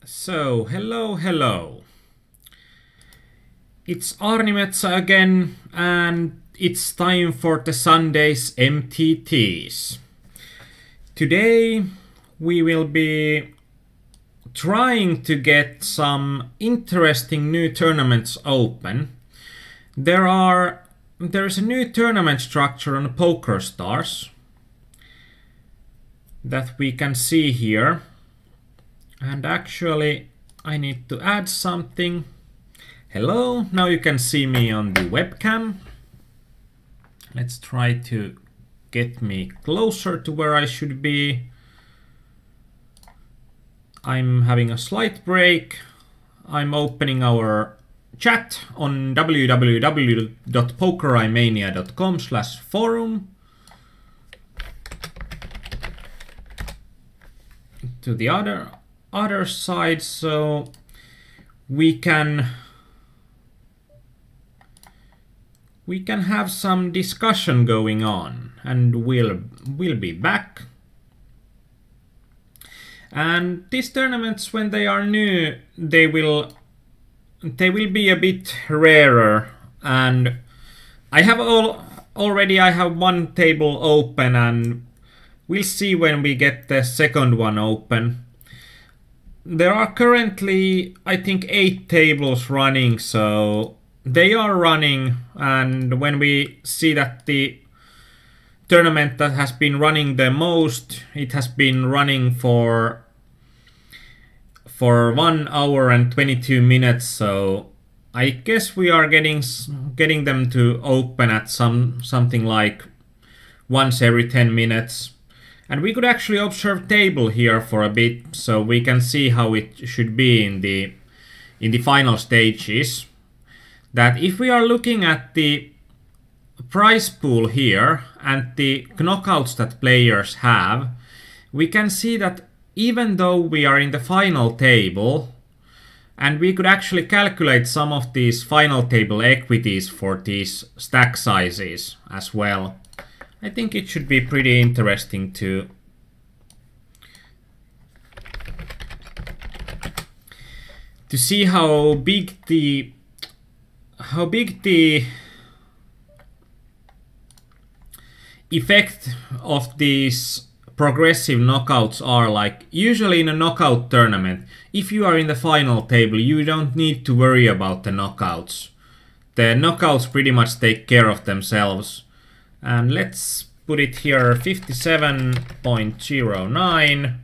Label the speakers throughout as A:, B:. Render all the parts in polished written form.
A: So, hello. It's Arnimetsa again, and it's time for the Sunday's MTTs. Today we will be trying to get some interesting new tournaments open. There is a new tournament structure on PokerStars that we can see here. And actually, I need to add something. Hello, now you can see me on the webcam. Let's try to get me closer to where I should be. I'm having a slight break. I'm opening our chat on www.pokerimania.com/forum. To the other side, so we can have some discussion going on, and we'll be back. And these tournaments, when they are new, they will be a bit rarer, and I have one table open, and we'll see when we get the second one open. There are currently, I think, 8 tables running, so they are running, and when we see that the tournament that has been running the most, it has been running for 1 hour and 22 minutes, so I guess we are getting them to open at something like once every 10 minutes. And we could actually observe table here for a bit, so we can see how it should be in the final stages. That if we are looking at the prize pool here and the knockouts that players have, we can see that even though we are in the final table, and we could actually calculate some of these final table equities for these stack sizes as well. I think it should be pretty interesting to see how big the effect of these progressive knockouts are. Like, usually in a knockout tournament, if you are in the final table, you don't need to worry about the knockouts. The knockouts pretty much take care of themselves. And let's put it here, 57.09,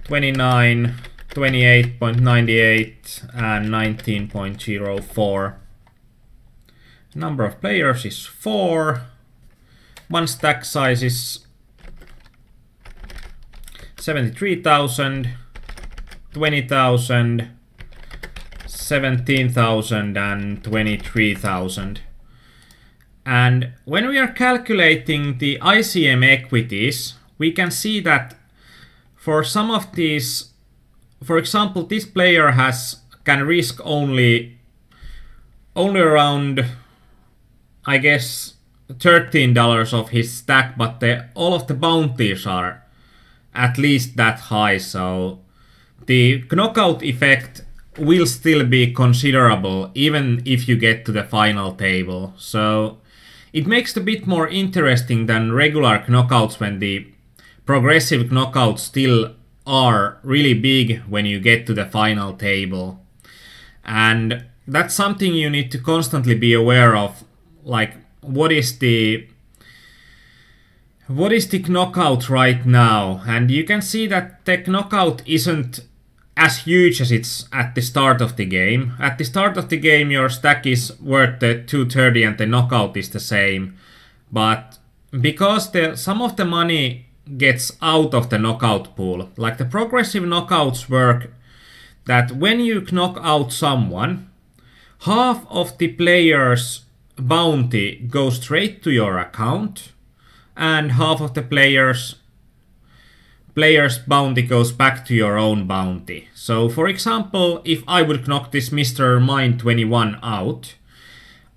A: 29, 28.98, and 19.04. Number of players is 4. One stack size is 73,000, 20,000, 17,000, and 23,000. And when we are calculating the ICM equities, we can see that for some of these, for example, this player can risk only around, I guess, $13 of his stack, but all of the bounties are at least that high, so the knockout effect will still be considerable even if you get to the final table. So it makes it a bit more interesting than regular knockouts, when the progressive knockouts still are really big when you get to the final table. And that's something you need to constantly be aware of, like what is the knockout right now. And you can see that the knockout isn't as huge as it's at the start of the game. At the start of the game, your stack is worth the 230 and the knockout is the same. But because some of the money gets out of the knockout pool, like the progressive knockouts work that when you knock out someone, half of the player's bounty goes straight to your account, and half of the player's bounty goes back to your own bounty. So for example, if I would knock this Mr. Mine 21 out,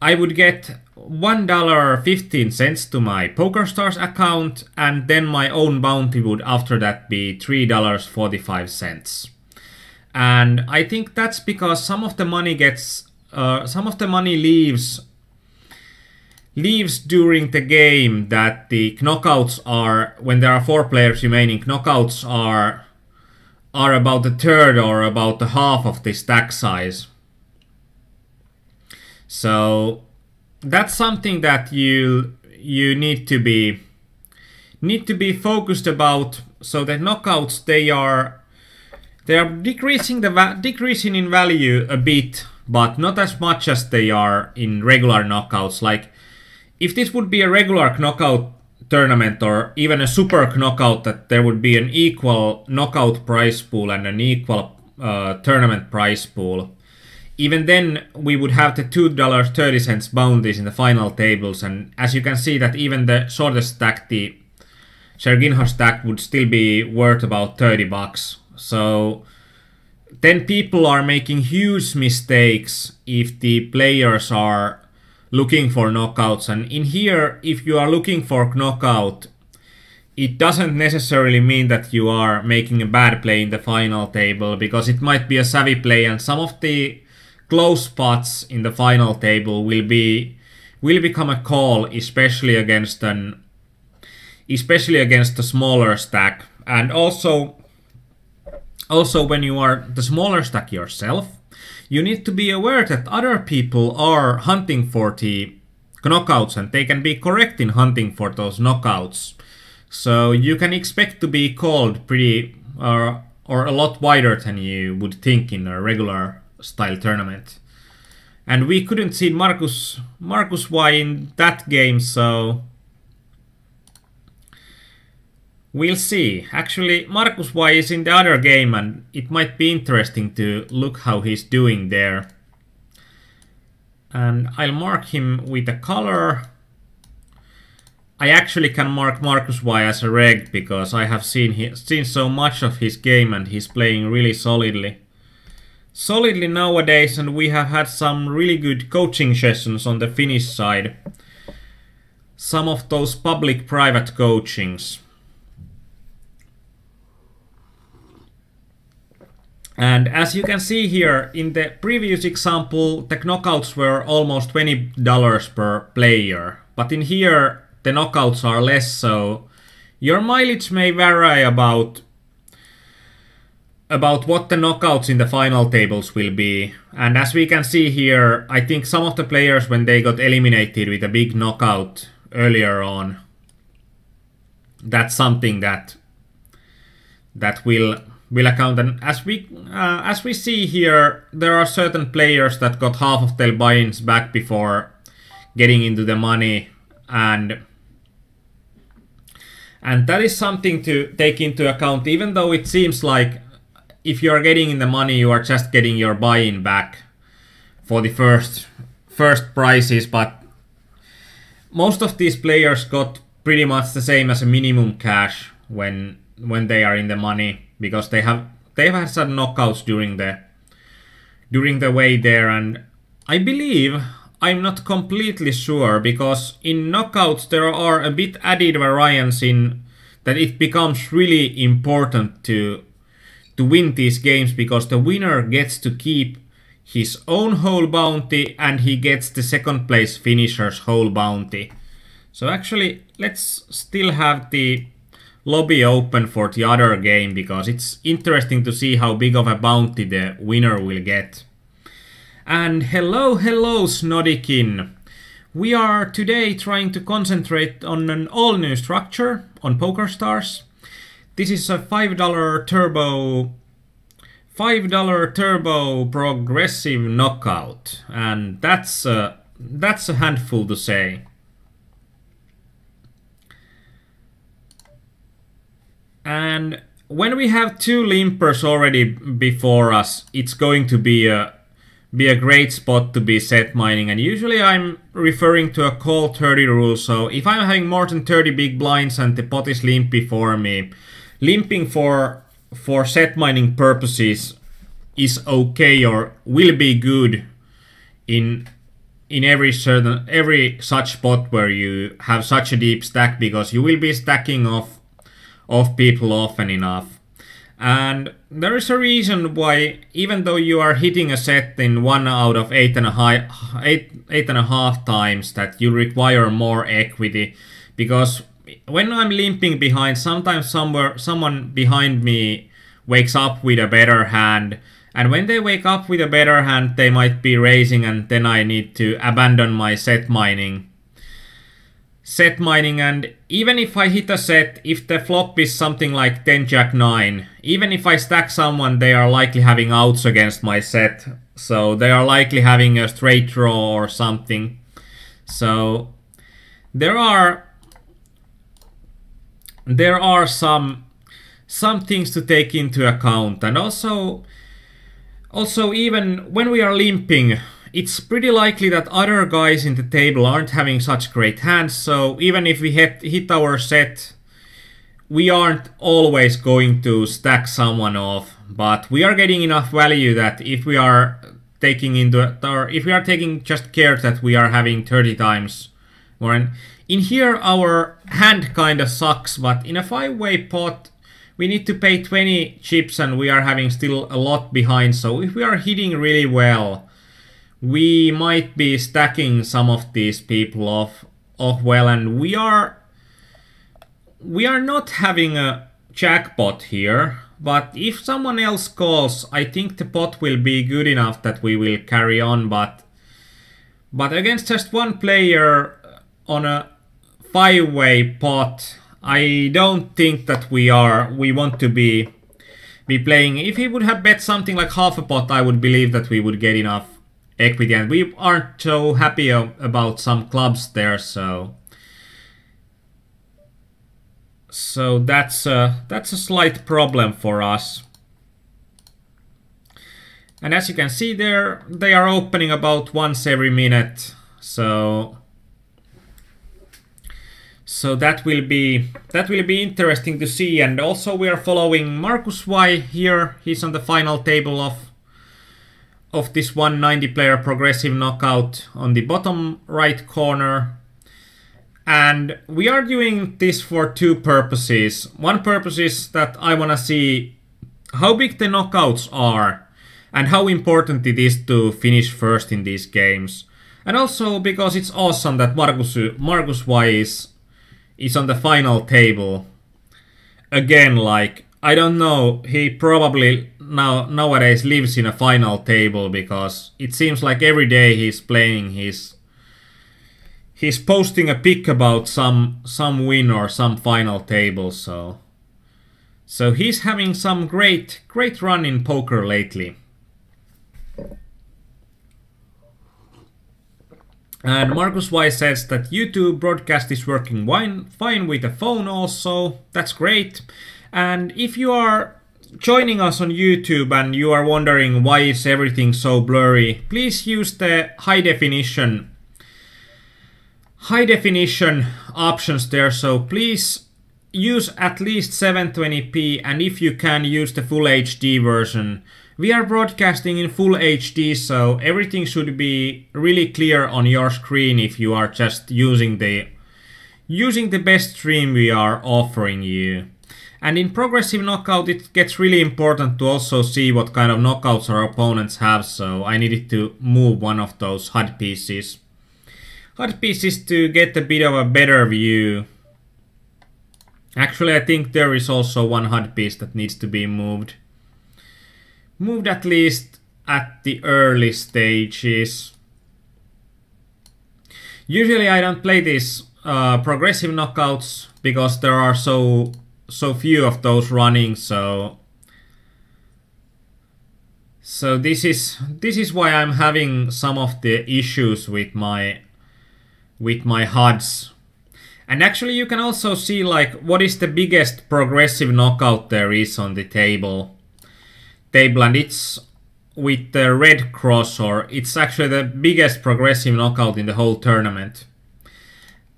A: I would get $1.15 to my PokerStars account, and then my own bounty would after that be $3.45. And I think that's because some of the money leaves during the game, that the knockouts are, when there are 4 players remaining, knockouts are about a third or about the half of the stack size. So that's something that you need to be focused about. So the knockouts, they are decreasing in value a bit, but not as much as they are in regular knockouts. Like if this would be a regular knockout tournament or even a super knockout, that there would be an equal knockout prize pool and an equal tournament prize pool. Even then, we would have the $2.30 bounties in the final tables, and as you can see that even the shortest stack, the Serginho stack, would still be worth about $30. So then people are making huge mistakes if the players are looking for knockouts. And in here, if you are looking for knockout, it doesn't necessarily mean that you are making a bad play in the final table, because it might be a savvy play, and some of the close spots in the final table will become a call, especially against a smaller stack. And also when you are the smaller stack yourself, you need to be aware that other people are hunting for the knockouts, and they can be correct in hunting for those knockouts. So you can expect to be called pretty or a lot wider than you would think in a regular style tournament. And we couldn't see Marcus Y in that game, so we'll see. Actually, Marcus Y is in the other game, and it might be interesting to look how he's doing there. And I'll mark him with a color. I actually can mark Marcus Y as a reg, because I have seen so much of his game, and he's playing really solidly nowadays, and we have had some really good coaching sessions on the Finnish side. Some of those public private coachings. And as you can see here, in the previous example, the knockouts were almost $20 per player. But in here, the knockouts are less, so your mileage may vary about what the knockouts in the final tables will be. And as we can see here, I think some of the players, when they got eliminated with a big knockout earlier on, that's something that will account. And as we see here, there are certain players that got half of their buy-ins back before getting into the money, and that is something to take into account, even though it seems like if you are getting in the money, you are just getting your buy-in back for the first prizes. But most of these players got pretty much the same as a minimum cash when they are in the money, because they've had some knockouts during the way there. And I believe, I'm not completely sure, because in knockouts there are a bit added variance in that it becomes really important to win these games, because the winner gets to keep his own whole bounty and he gets the second place finisher's whole bounty. So actually, let's still have the lobby open for the other game, because it's interesting to see how big of a bounty the winner will get. And hello Snodikin. We are today trying to concentrate on an all new structure on PokerStars. This is a $5 turbo progressive knockout, and that's a handful to say. And when we have 2 limpers already before us, it's going to be a great spot to be set mining. And usually I'm referring to a call 30 rule. So if I'm having more than 30 big blinds and the pot is limp before me, limping for set mining purposes is okay, or will be good in every such spot where you have such a deep stack, because you will be stacking off people often enough. And there is a reason why, even though you are hitting a set in 1 out of 8.5 times, that you require more equity. Because when I'm limping behind, sometimes someone behind me wakes up with a better hand. And when they wake up with a better hand, they might be raising, and then I need to abandon my set mining. And even if I hit a set, if the flop is something like 10 jack 9, even if I stack someone, they are likely having outs against my set. So they are likely having a straight draw or something. So there are some things to take into account. And also even when we are limping, it's pretty likely that other guys in the table aren't having such great hands, so even if we hit our set, we aren't always going to stack someone off. But we are getting enough value that if we are taking just care that we are having 30 times more. In here our hand kinda sucks, but in a 5-way pot we need to pay 20 chips and we are having still a lot behind, so if we are hitting really well, we might be stacking some of these people off well, and we are not having a jackpot here, but if someone else calls, I think the pot will be good enough that we will carry on, but against just one player on a 5-way pot, I don't think that we want to be playing. If he would have bet something like half a pot, I would believe that we would get enough equity, and we aren't so happy about some clubs there, so that's a slight problem for us. And as you can see there, they are opening about once every minute, so that will be interesting to see. And also we are following Markus Y here. He's on the final table of this 190 player progressive knockout on the bottom right corner. And we are doing this for two purposes. One purpose is that I want to see how big the knockouts are and how important it is to finish first in these games. And also because it's awesome that Markus Y is on the final table. Again, like, I don't know, he probably nowadays lives in a final table, because it seems like every day he's playing, he's posting a pic about some win or some final table, so he's having some great run in poker lately. And Markus Y says that YouTube broadcast is working fine with the phone also. That's great. And if you are joining us on YouTube and you are wondering why is everything so blurry, please use the high definition options there. So please use at least 720p, and if you can, use the full HD version. We are broadcasting in full HD, so everything should be really clear on your screen if you are just using the best stream we are offering you. And in progressive knockout, it gets really important to also see what kind of knockouts our opponents have, so I needed to move one of those HUD pieces. HUD pieces to get a bit of a better view. Actually, I think there is also one HUD piece that needs to be moved. Moved at least at the early stages. Usually I don't play these progressive knockouts because there are so few of those running, so this is why I'm having some of the issues with my HUDs. And actually you can also see like what is the biggest progressive knockout there is on the table, and it's with the red cross, or it's actually the biggest progressive knockout in the whole tournament.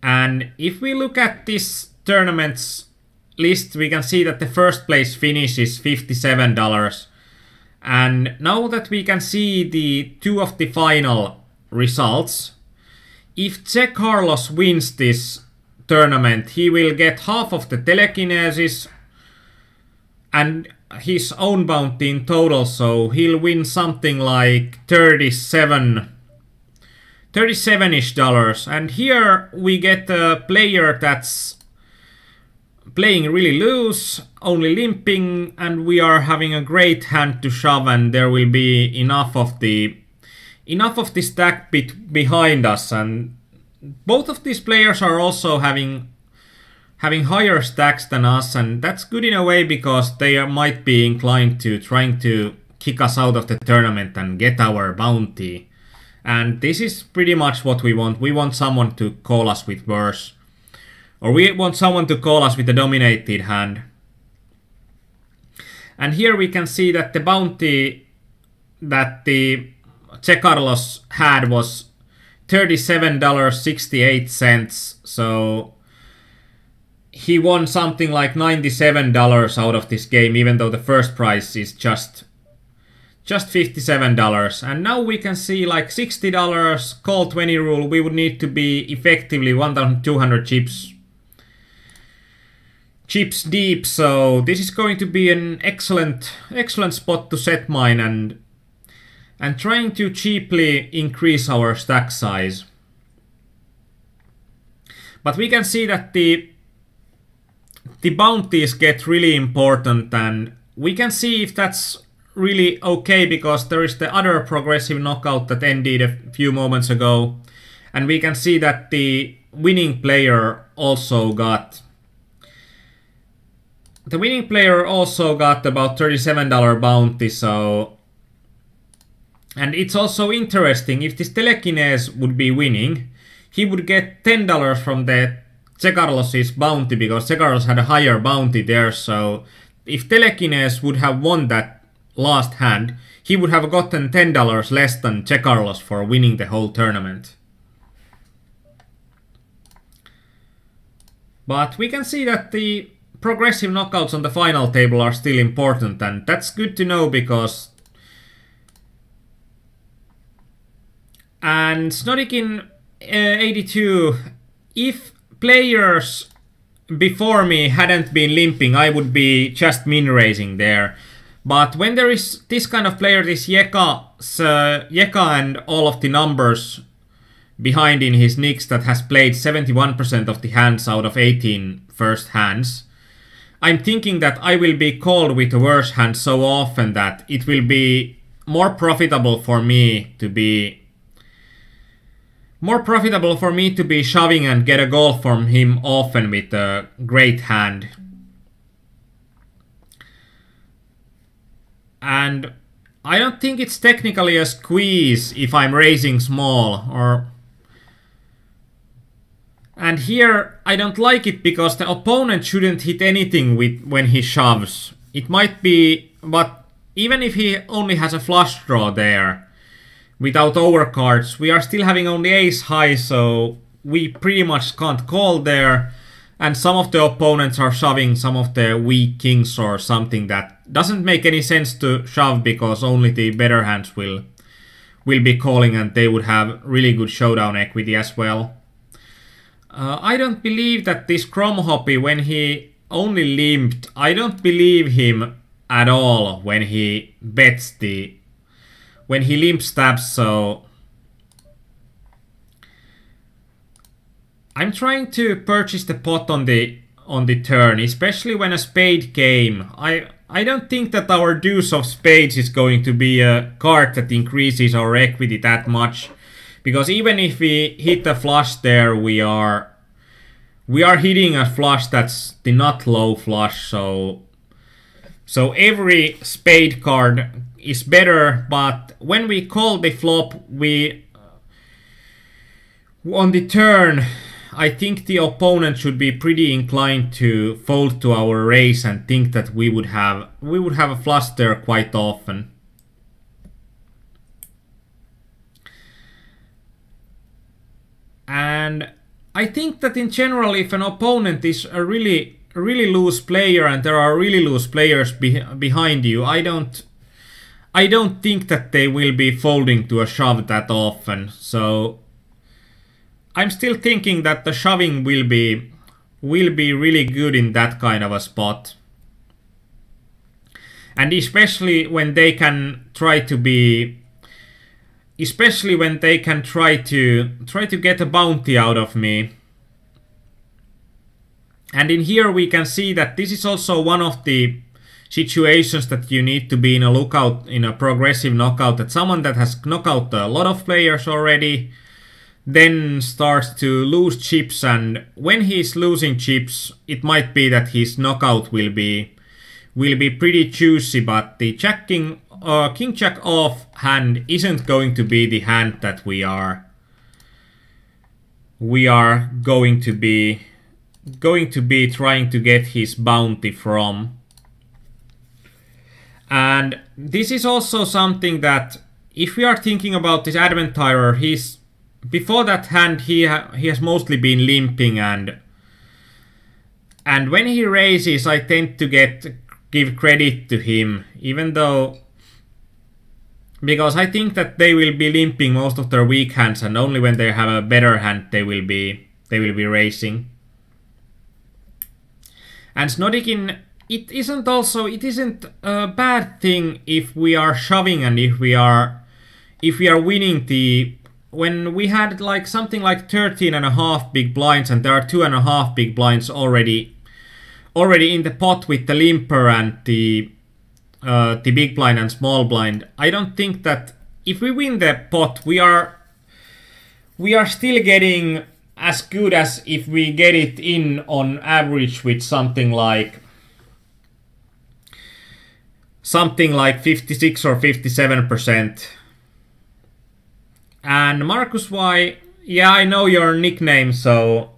A: And if we look at this tournament's list, we can see that the first place finish is $57. And now that we can see the two of the final results, if Che Carlos wins this tournament, he will get half of the telekinesis, and his own bounty in total, so he'll win something like 37-ish dollars. And here we get a player that's playing really loose, only limping, and we are having a great hand to shove, and there will be enough of the stack behind us. And both of these players are also having higher stacks than us, and that's good in a way because they might be inclined to trying to kick us out of the tournament and get our bounty. And this is pretty much what we want. We want someone to call us with worse. Or we want someone to call us with a dominated hand. And here we can see that the bounty that the Che Carlos had was $37.68. So he won something like $97 out of this game, even though the first prize is just $57. And now we can see like $60, call 20 rule. We would need to be effectively 1,200 chips deep. So this is going to be an excellent spot to set mine and trying to cheaply increase our stack size. But we can see that the bounties get really important, and we can see if that's really okay because there is the other progressive knockout that ended a few moments ago, and we can see that the winning player also got about $37 bounty. So, and it's also interesting, if this Telekinese would be winning, he would get $10 from the Che Carlos's bounty because Che Carlos had a higher bounty there. So if Telekinese would have won that last hand, he would have gotten $10 less than Che Carlos for winning the whole tournament. But we can see that the progressive knockouts on the final table are still important, and that's good to know because... And Snodikin 82, if players before me hadn't been limping, I would be just min raising there. But when there is this kind of player, this Yeka and all of the numbers behind in his nicks that has played 71% of the hands out of 18 first hands, I'm thinking that I will be called with a worse hand so often that it will be more profitable for me to be shoving and get a goal from him often with a great hand. And I don't think it's technically a squeeze if I'm raising small, and here I don't like it because the opponent shouldn't hit anything when he shoves. It might be, but even if he only has a flush draw there, without overcards, we are still having only ace high, so we pretty much can't call there. And some of the opponents are shoving some of the weak kings or something that doesn't make any sense to shove because only the better hands will be calling and they would have really good showdown equity as well. I don't believe that this Chrome Hoppy, when he only limped, I don't believe him at all when he bets when he limp stabs, so I'm trying to purchase the pot on the turn, especially when a spade came. I don't think that our deuce of spades is going to be a card that increases our equity that much, because even if we hit a flush there, we are hitting a flush that's the not low flush, so every spade card is better. But when we call the flop, on the turn, I think the opponent should be pretty inclined to fold to our raise and think that we would have a flush there quite often. And I think that in general, if an opponent is a really loose player and there are really loose players behind you, I don't think that they will be folding to a shove that often. So I'm still thinking that the shoving will be really good in that kind of a spot. And especially when they can try to be, especially when they can try to get a bounty out of me. And in here we can see that this is also one of the situations that you need to be in a lookout, in a progressive knockout, that someone that has knocked out a lot of players already then starts to lose chips, and when he's losing chips, it might be that his knockout will be pretty juicy, but the king jack off hand isn't going to be the hand that we are going to be trying to get his bounty from. And this is also something that, if we are thinking about this adventirer, before that hand he has mostly been limping, and when he raises I tend to give credit to him, even though, because I think that they will be limping most of their weak hands, and only when they have a better hand they will be raising. And Snodikin, it isn't a bad thing if we are shoving, and if we are winning the, when we had like something like 13.5 big blinds, and there are 2.5 big blinds already in the pot with the limper and the big blind and small blind. I don't think that if we win the pot, we are still getting as good as if we get it in on average with something like 56 or 57%. And Marcus Y, yeah, I know your nickname, so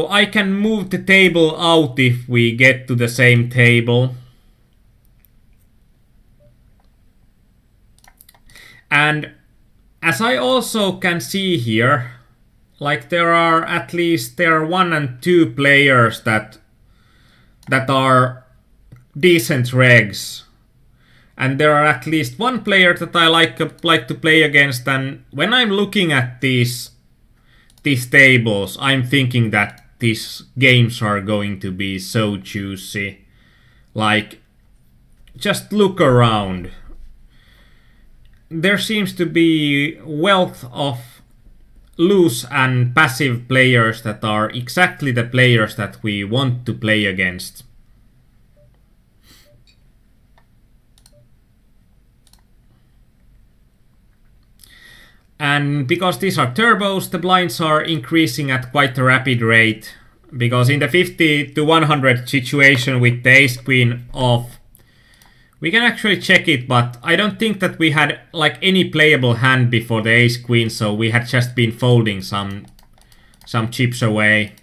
A: I can move the table out if we get to the same table. And as I also can see here, like there are 1 and 2 players that are decent regs. And there are at least 1 player that I like to play against, and when I'm looking at these tables, I'm thinking that these games are going to be so juicy. Like, just look around. There seems to be wealth of loose and passive players that are exactly the players that we want to play against. And because these are turbos, the blinds are increasing at quite a rapid rate. Because in the 50 to 100 situation with the ace queen off, we can actually check it, but I don't think that we had like any playable hand before the ace queen, so we had just been folding some chips away.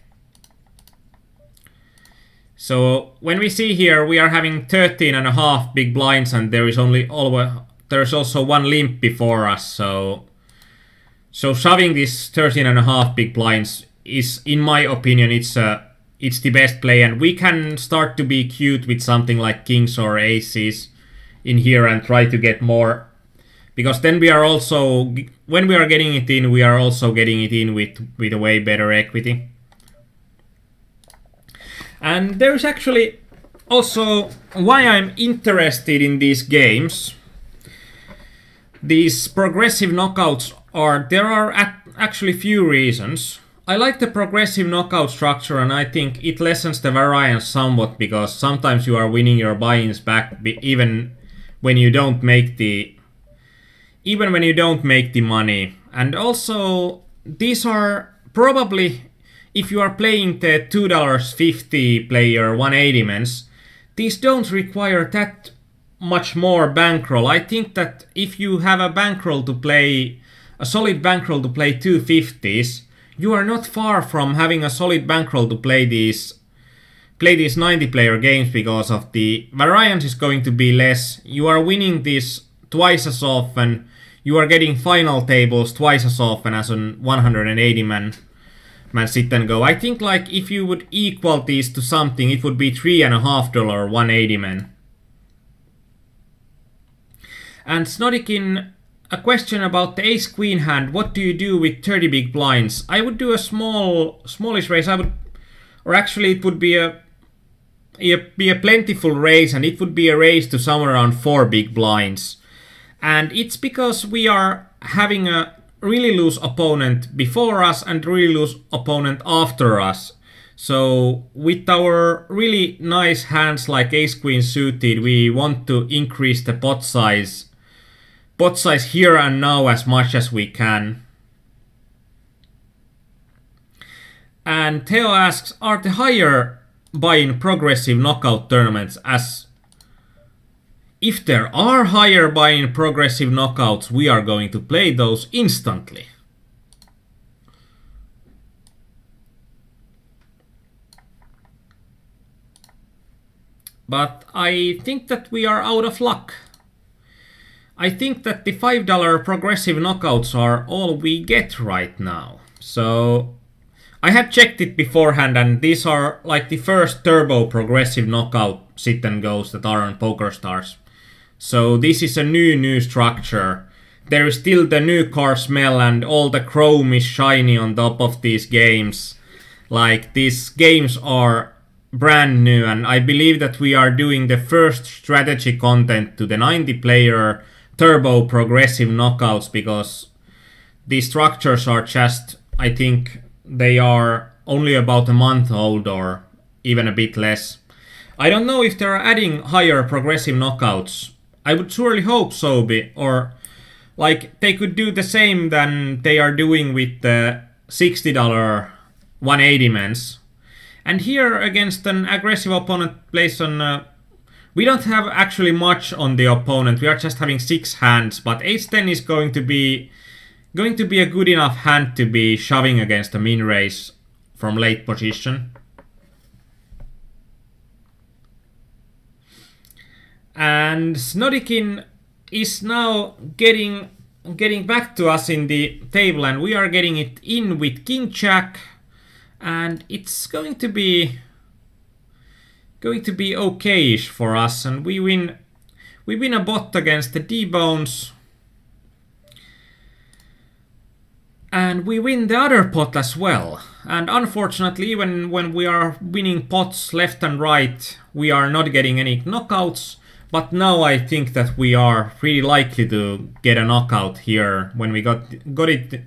A: So when we see here, we are having 13.5 big blinds, and there is also 1 limp before us, so shoving this 13.5 big blinds is, in my opinion, it's the best play, and we can start to be cute with something like kings or aces in here and try to get more, because then we are also, when we are getting it in, we are also getting it in with a way better equity. And there's actually also why I'm interested in these games. These progressive knockouts there are actually few reasons. I like the progressive knockout structure, and I think it lessens the variance somewhat, because sometimes you are winning your buy-ins back even when you don't make the money. And also, these are probably, if you are playing the $2.50 player 180 mans, these don't require that much more bankroll. I think that if you have a bankroll to play, a solid bankroll to play 250s, you are not far from having a solid bankroll to play these 90 player games, because of the variance is going to be less. You are winning these twice as often. You are getting final tables twice as often as on 180 man sit and go. I think like if you would equal these to something, it would be $3.50 180 man. And Snodikin, a question about the ace queen hand. What do you do with 30 big blinds? I would do a smallish raise. Or actually it would be be a plentiful raise, and it would be a raise to somewhere around 4 big blinds. And it's because we are having a really loose opponent before us and really loose opponent after us. So with our really nice hands like ace queen suited, we want to increase the pot size here and now as much as we can. And Theo asks, are the higher buy-in progressive knockout tournaments? As if there are higher buy-in progressive knockouts, we are going to play those instantly. But I think that we are out of luck. I think that the $5 progressive knockouts are all we get right now. So I had checked it beforehand, and these are like the first turbo progressive knockout sit and goes that are on PokerStars. So this is a new structure. There is still the new car smell, and all the chrome is shiny on top of these games. Like, these games are brand new, and I believe that we are doing the first strategy content to the 90-player turbo progressive knockouts, because these structures are just, I think they are only about a month old or even a bit less. I don't know if they're adding higher progressive knockouts. I would surely hope so, or like they could do the same than they are doing with the $60 180 mans. And here against an aggressive opponent plays on we don't have actually much on the opponent. We are just having 6 hands, but ace-10 is going to be a good enough hand to be shoving against a min raise from late position. And Snodikin is now getting back to us in the table, and we are getting it in with King Jack, and it's going to be okay-ish for us, and we win a bot against the D-bones, and we win the other pot as well. And unfortunately, when we are winning pots left and right, we are not getting any knockouts. But now I think that we are pretty likely to get a knockout here when we got it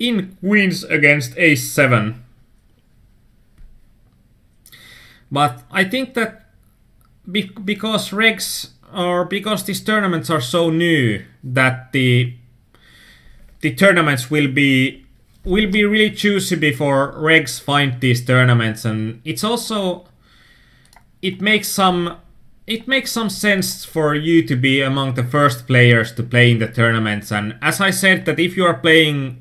A: in queens against ace-7. But I think that because regs, or because these tournaments are so new, that the tournaments will be really choosy before regs find these tournaments, and it's also it makes some sense for you to be among the first players to play in the tournaments. And as I said, that if you are playing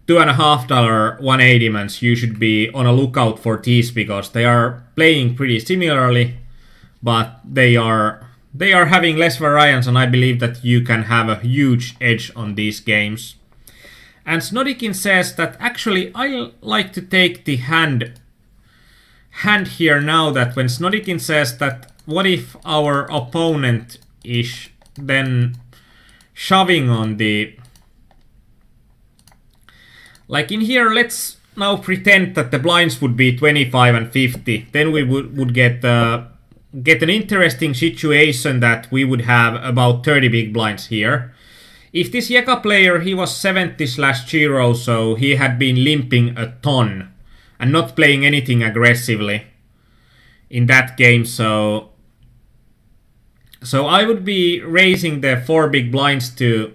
A: $2.50 180 mans, you should be on a lookout for these, because they are playing pretty similarly, but they are having less variance, and I believe that you can have a huge edge on these games. And Snodikin says that actually I like to take the hand here now, that when Snodikin says that what if our opponent is then shoving on the... Like in here, let's now pretend that the blinds would be 25 and 50. Then we would get an interesting situation that we would have about 30 big blinds here. If this Yeka player, he was 70/0, so he had been limping a ton and not playing anything aggressively in that game, so I would be raising the 4 big blinds too.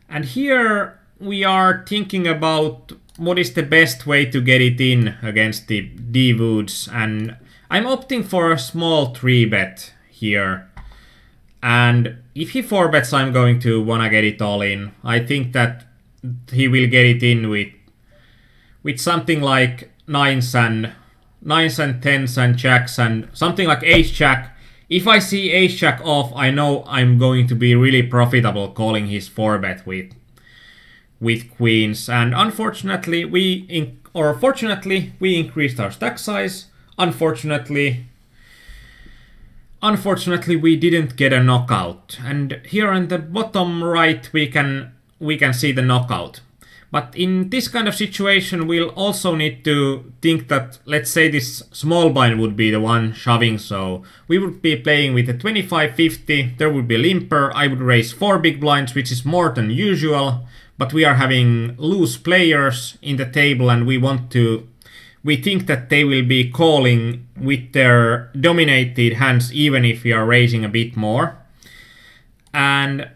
A: And here we are thinking about what is the best way to get it in against the D-Woods, and I'm opting for a small 3-bet here. And if he 4-bets, I'm going to wanna get it all in. I think that he will get it in with something like 9s and 10s and jacks, and something like ace-jack. If I see ace-jack off, I know I'm going to be really profitable calling his 4-bet with queens. And unfortunately, fortunately, we increased our stack size. Unfortunately, we didn't get a knockout. And here on the bottom right, we can see the knockout. But in this kind of situation, we'll also need to think that, let's say this small blind would be the one shoving, so we would be playing with a 25-50, there would be a limper, I would raise 4 big blinds, which is more than usual, but we are having loose players in the table and we think that they will be calling with their dominated hands even if we are raising a bit more. And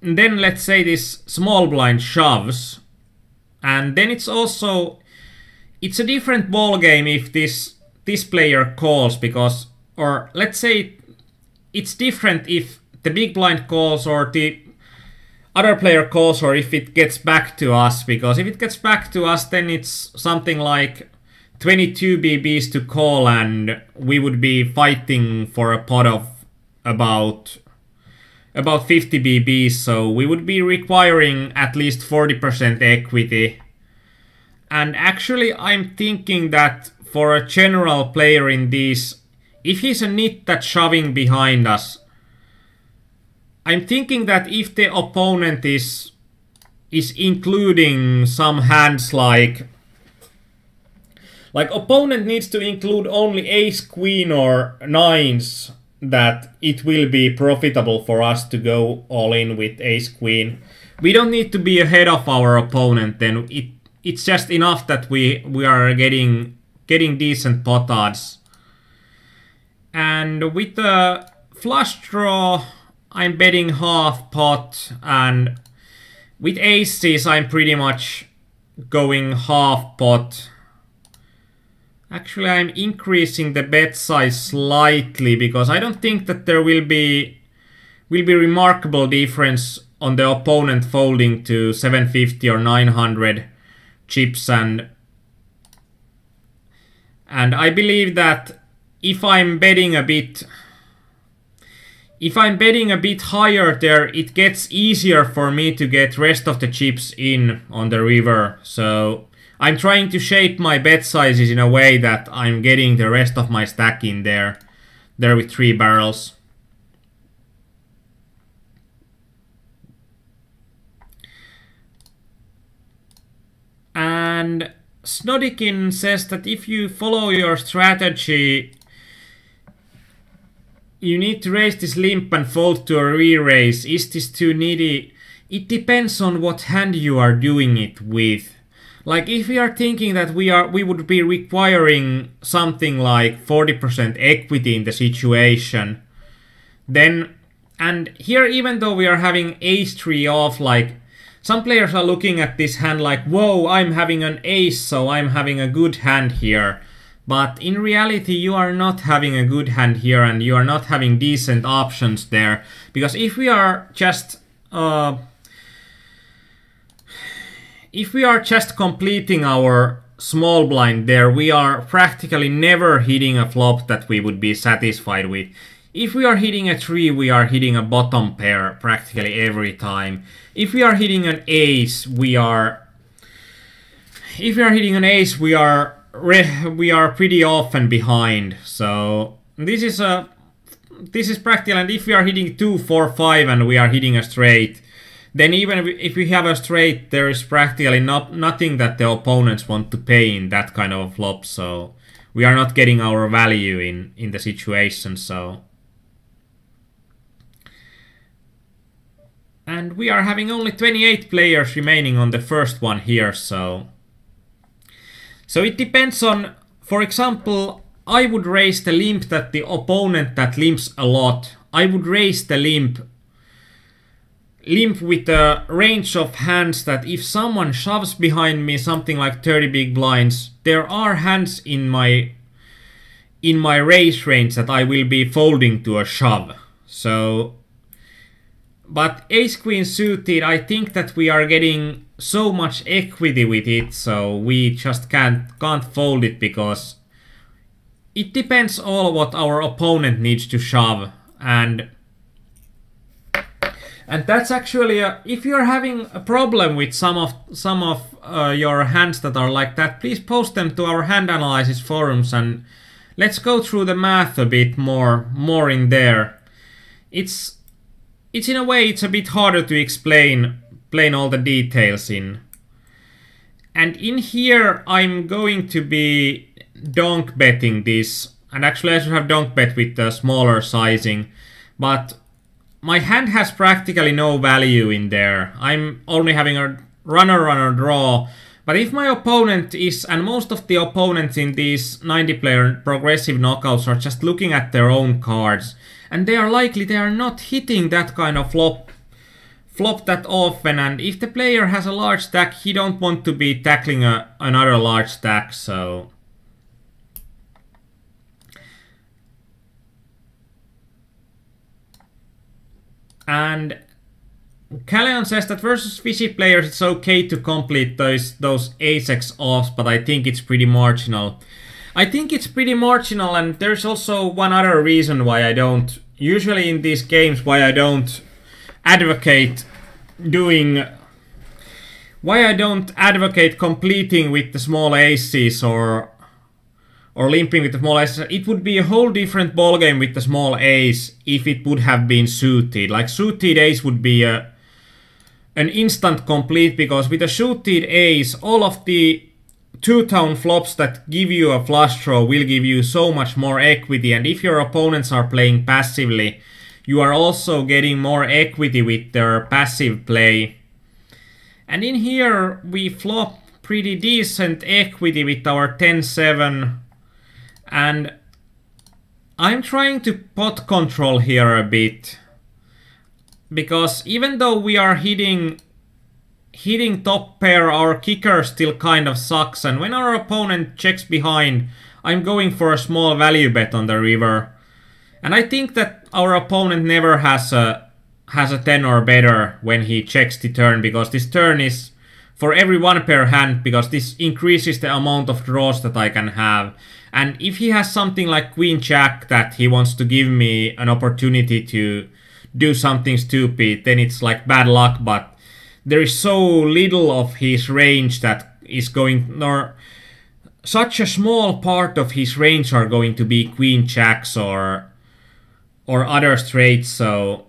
A: then let's say this small blind shoves, and then it's a different ball game if this player calls, because, or let's say it's different if the big blind calls or the other player calls, or if it gets back to us, because if it gets back to us then it's something like 22 BBs to call and we would be fighting for a pot of about 50 BBs, so we would be requiring at least 40% equity. And actually I'm thinking that for a general player in these, if he's a nit that's shoving behind us, I'm thinking that if the opponent is including some hands like opponent needs to include only ace, queen or nines, that it will be profitable for us to go all in with ace, queen. We don't need to be ahead of our opponent, then it's just enough that we are getting decent pot odds. And with the flush draw, I'm betting half pot, and with aces I'm pretty much going half pot. Actually, I'm increasing the bet size slightly because I don't think that there will be remarkable difference on the opponent folding to 750 or 900 chips, and I believe that if I'm betting a bit higher there, it gets easier for me to get rest of the chips in on the river. So I'm trying to shape my bet sizes in a way that I'm getting the rest of my stack in there with 3 barrels. And Snodikin says that if you follow your strategy, you need to raise this limp and fold to a re-raise. Is this too needy? It depends on what hand you are doing it with. Like if we are thinking that we would be requiring something like 40% equity in the situation, then, and here even though we are having ace-3 off, like some players are looking at this hand like, whoa, I'm having an ace, so I'm having a good hand here. But in reality you are not having a good hand here and you are not having decent options there. Because if we are just completing our small blind there, we are practically never hitting a flop that we would be satisfied with. If we are hitting a 3, we are hitting a bottom pair practically every time. If we are hitting an ace, we are pretty often behind. So this is practical. And if we are hitting 2, 4, 5 and we are hitting a straight, then even if we have a straight, there is practically nothing that the opponents want to pay in that kind of a flop. So we are not getting our value in the situation. So, and we are having only 28 players remaining on the first one here. So it depends on, for example, I would raise the limp that the opponent that limps a lot. I would raise the limp with a range of hands that if someone shoves behind me something like 30 big blinds, there are hands in my raise range that I will be folding to a shove. So, but ace queen suited, I think that we are getting so much equity with it, so we just can't fold it, because it depends all what our opponent needs to shove. And that's actually if you're having a problem with some of your hands that are like that, please post them to our hand analysis forums and let's go through the math a bit more in there. It's in a way it's a bit harder to explain all the details in And in here, I'm going to be donk betting this. And actually, I should have donk bet with the smaller sizing. But my hand has practically no value in there. I'm only having a runner draw. But if my opponent is, and most of the opponents in these 90-player progressive knockouts are just looking at their own cards. And they are not hitting that kind of flop that often, and if the player has a large stack, he don't want to be tackling another large stack, so... And Calleon says that versus fishy players it's okay to complete those ace-x offs, but I think it's pretty marginal. I think it's pretty marginal, and there's also one other reason why I don't... Usually in these games, why I don't advocate completing with the small aces or limping with the small aces. It would be a whole different ballgame with the small ace if it would have been suited. Like suited ace would be an instant complete, because with a suited ace, all of the two-tone flops that give you a flush draw will give you so much more equity, and if your opponents are playing passively, you are also getting more equity with their passive play. And in here we flop pretty decent equity with our 10-7, and I'm trying to pot control here a bit, because even though we are hitting top pair, our kicker still kind of sucks, and when our opponent checks behind, I'm going for a small value bet on the river. And I think that our opponent never has a 10 or better when he checks the turn, because this turn is for every one pair hand, because this increases the amount of draws that I can have. And if he has something like Queen Jack that he wants to give me an opportunity to do something stupid, then it's like bad luck, but there is so little of his range that is going, or such a small part of his range are going to be Queen Jacks or other straights, so...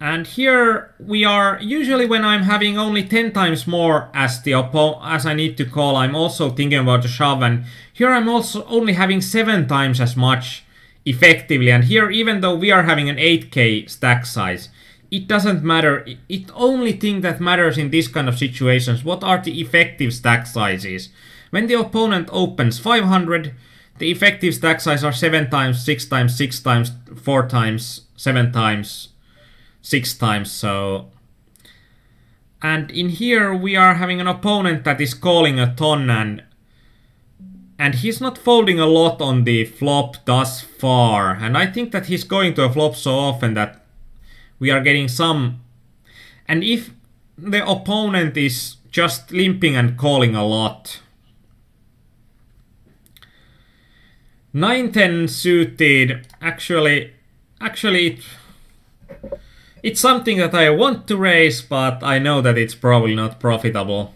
A: And here we are, usually when I'm having only 10 times more as I need to call, I'm also thinking about the shove, and here I'm also only having 7 times as much effectively, and here even though we are having an 8k stack size, it doesn't matter. The only thing that matters in this kind of situations, what are the effective stack sizes? When the opponent opens 500, the effective stack size are 7 times, 6 times, 6 times, 4 times, 7 times, 6 times, so... And in here we are having an opponent that is calling a ton, and he's not folding a lot on the flop thus far. And I think that he's going to a flop so often that we are getting some... And if the opponent is just limping and calling a lot... 9-10 suited, actually it's something that I want to raise, but I know that it's probably not profitable.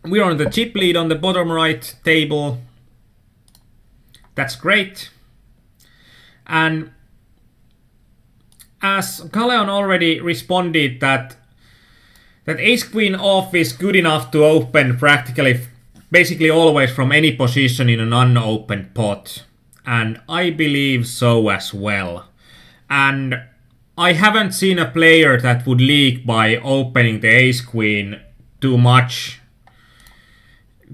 A: We're on the chip lead on the bottom right table. That's great. And as Calleon already responded that ace queen off is good enough to open practically basically always from any position in an unopened pot. And I believe so as well. And I haven't seen a player that would leak by opening the ace queen too much.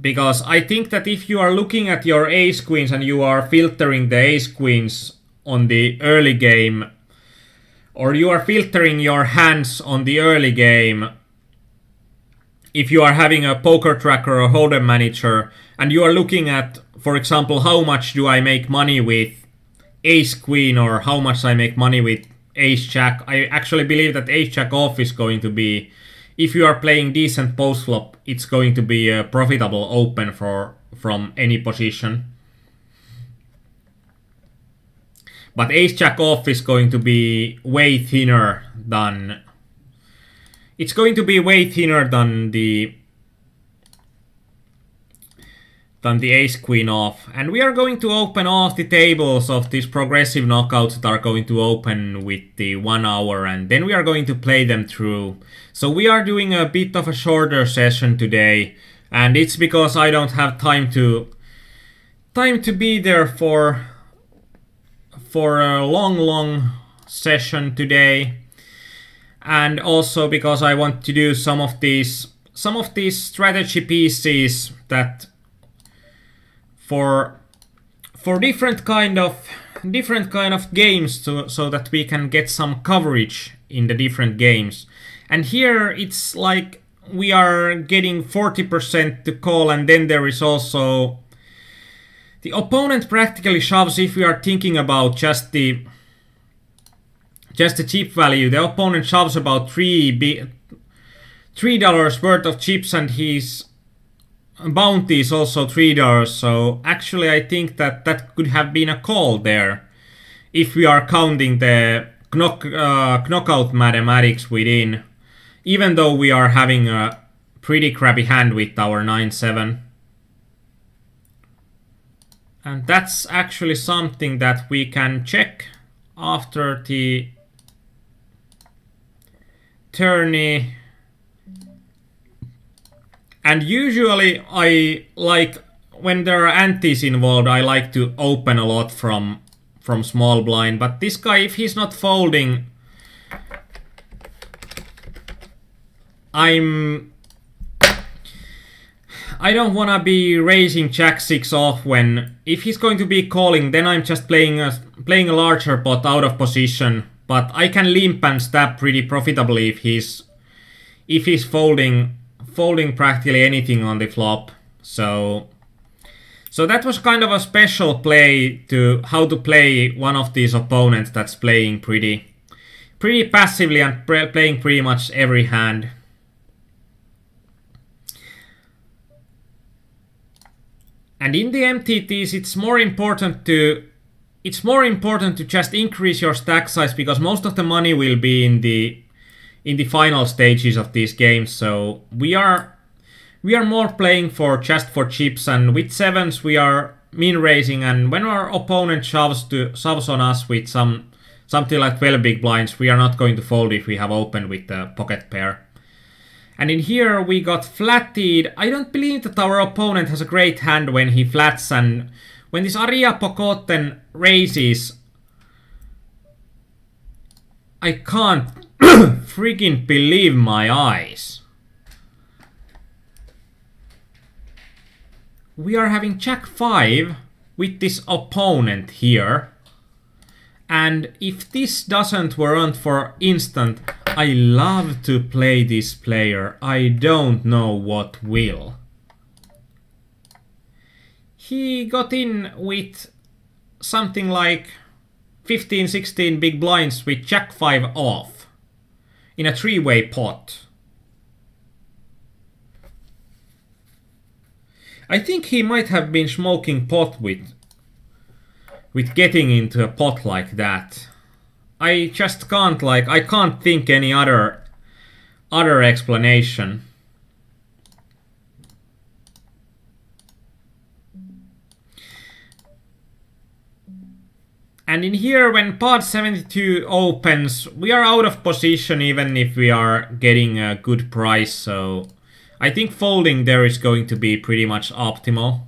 A: Because I think that if you are looking at your ace queens and you are filtering the ace queens on the early game, or you are filtering your hands on the early game, if you are having a poker tracker or hold'em manager, and you are looking at, for example, how much do I make money with ace queen, or how much I make money with ace jack, I actually believe that ace jack off is going to be, if you are playing decent post flop, it's going to be a profitable open from any position. But ace jack off is going to be way thinner than... It's going to be way thinner than the than the ace queen off. And we are going to open all of the tables of these progressive knockouts that are going to open with the 1 hour, and then we are going to play them through. So we are doing a bit of a shorter session today, and it's because I don't have time to be there for a long session today, and also because I want to do some of these strategy pieces that for different kind of games, so that we can get some coverage in the different games. And here it's like we are getting 40% to call, and then there is also the opponent practically shoves. If we are thinking about just the chip value, the opponent shoves about $3 worth of chips, and his bounty is also $3. So actually I think that could have been a call there, if we are counting the knockout mathematics within, even though we are having a pretty crappy hand with our 9-7. And that's actually something that we can check after the tourney. And usually I like, when there are antes involved, I like to open a lot from small blind. But this guy, if he's not folding, I don't wanna be raising Jack-6 off when, if he's going to be calling, then I'm just playing a larger pot out of position. But I can limp and stab pretty profitably if he's folding practically anything on the flop. So that was kind of a special play to how to play one of these opponents that's playing pretty passively and playing pretty much every hand. And in the MTTs, it's more important to just increase your stack size, because most of the money will be in the final stages of these games. So we are more playing for chips, and with sevens we are min raising, and when our opponent shoves on us with something like 12 big blinds, we are not going to fold if we have opened with the pocket pair. And in here we got flatted. I don't believe that our opponent has a great hand when he flats, and when this Aria Pokoten raises, I can't freaking believe my eyes. We are having Jack-5 with this opponent here. And if this doesn't warrant for instant, I love to play this player. I don't know what will. He got in with something like 15-16 big blinds with Jack-5 off in a three-way pot. I think he might have been smoking pot with getting into a pot like that. I just can't, I can't think any other explanation. And in here, when pot 72 opens, we are out of position even if we are getting a good price, so I think folding there is going to be pretty much optimal.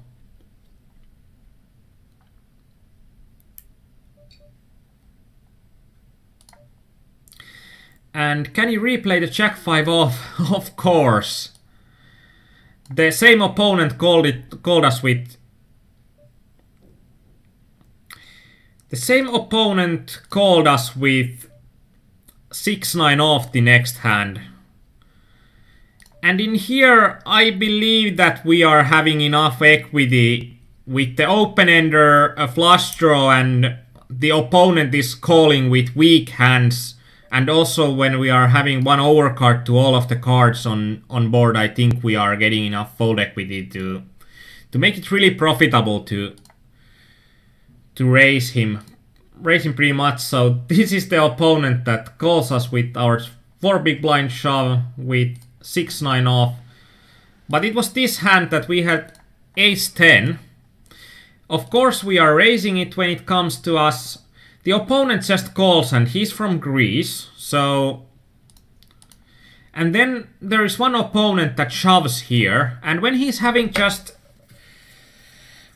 A: And can you replay the Jack-5 off? Of course. The same opponent called us with... The same opponent called us with 6-9 off the next hand. And in here, I believe that we are having enough equity with the open-ender, a flush draw, and the opponent is calling with weak hands. And also when we are having one overcard to all of the cards on board, I think we are getting enough fold equity to make it really profitable to raise him pretty much. So this is the opponent that calls us with our 4 big blind shove with 6-9 off. But it was this hand that we had ace-10. Of course we are raising it when it comes to us. The opponent just calls and he's from Greece, so... And then there is one opponent that shoves here, and when he's having just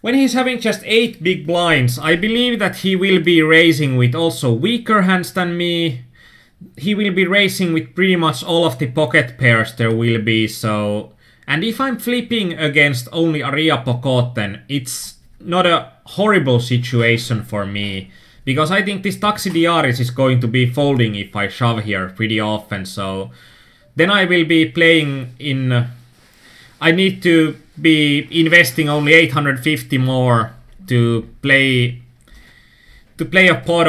A: 8 big blinds, I believe that he will be raising with also weaker hands than me. He will be raising with pretty much all of the pocket pairs there will be, so... And if I'm flipping against only Aria Pokoten, it's not a horrible situation for me. Because I think this Taxidiaris is going to be folding if I shove here pretty often, so... Then I will be playing in... I need to be investing only 850 more to play a pot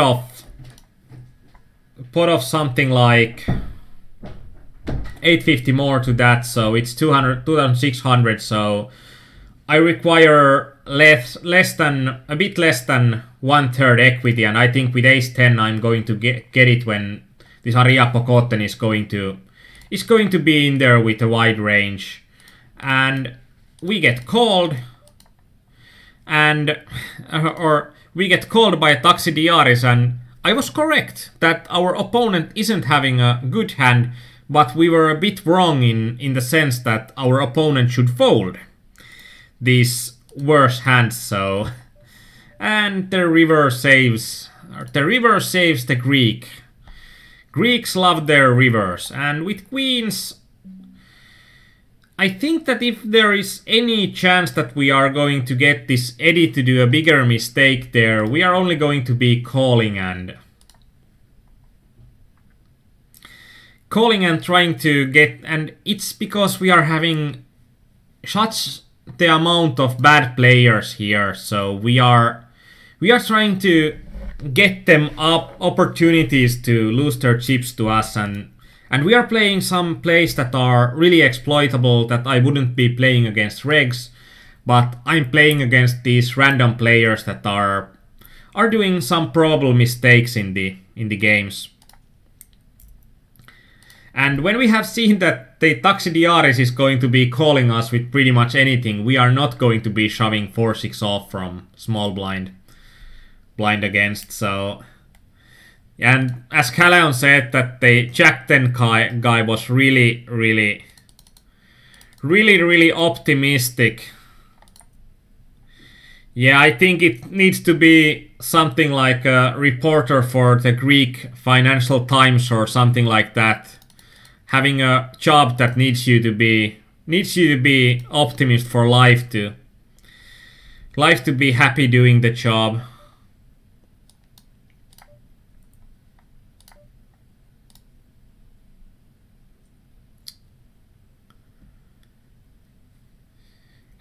A: of something like 850 more to that, so it's 2600, so I require a bit less than 1/3 equity, and I think with ace-10 I'm going to get it when this Aria Pokoten is going to be in there with a wide range. And we get called, and we get called by Taxidiaris, and I was correct that our opponent isn't having a good hand, but we were a bit wrong in the sense that our opponent should fold these worse hands, so... And the river saves the Greek. Greeks love their rivers, and with queens, I think that if there is any chance that we are going to get this Eddie to do a bigger mistake there, we are only going to be calling and trying to get, and it's because we are having such the amount of bad players here, so we are trying to get them up opportunities to lose their chips to us, and we are playing some plays that are really exploitable that I wouldn't be playing against regs, but I'm playing against these random players that are doing some probable mistakes in the games. And when we have seen that the Taxidiaris is going to be calling us with pretty much anything, we are not going to be shoving 4-6 off from small blind against, so... And as Caleon said, that the Jack-10 guy was really optimistic. Yeah, I think it needs to be something like a reporter for the Greek Financial Times or something like that. Having a job that needs you to be optimist for life to be happy doing the job.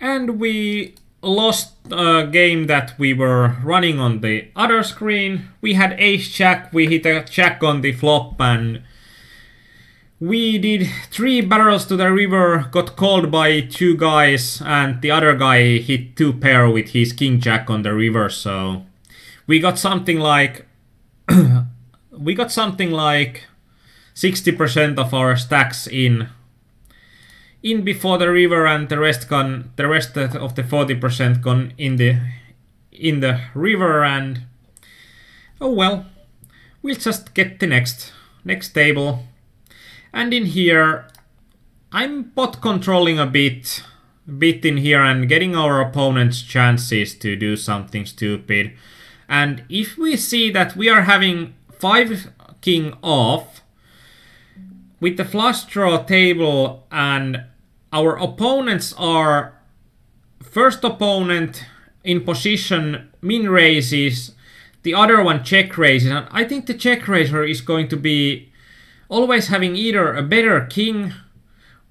A: And we lost a game that we were running on the other screen. We had ace-jack, we hit a jack on the flop, and we did 3 barrels to the river, got called by 2 guys, and the other guy hit 2 pair with his king-jack on the river, so we got something like 60% of our stacks in before the river, and the rest of the 40% gone in the river, and oh well, we'll just get the next table. And in here I'm pot controlling a bit in here and getting our opponent's chances to do something stupid. And if we see that we are having 5 king off with the flush draw table, and our opponents are first opponent in position min raises, the other one check raises, and I think the check raiser is going to be always having either a better king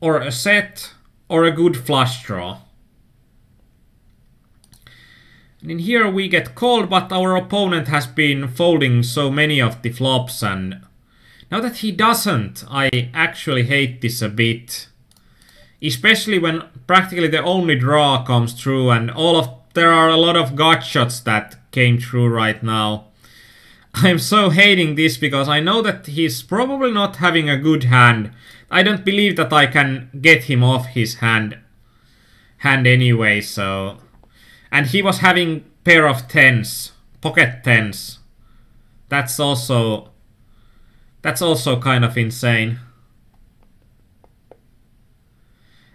A: or a set or a good flush draw. And in here we get called, but our opponent has been folding so many of the flops, and now that he doesn't, I actually hate this a bit. Especially when practically the only draw comes through, and there are a lot of gut shots that came through right now. I'm so hating this because I know that he's probably not having a good hand. I don't believe that I can get him off his hand hand anyway, so... And he was having pair of tens, pocket tens. That's also kind of insane.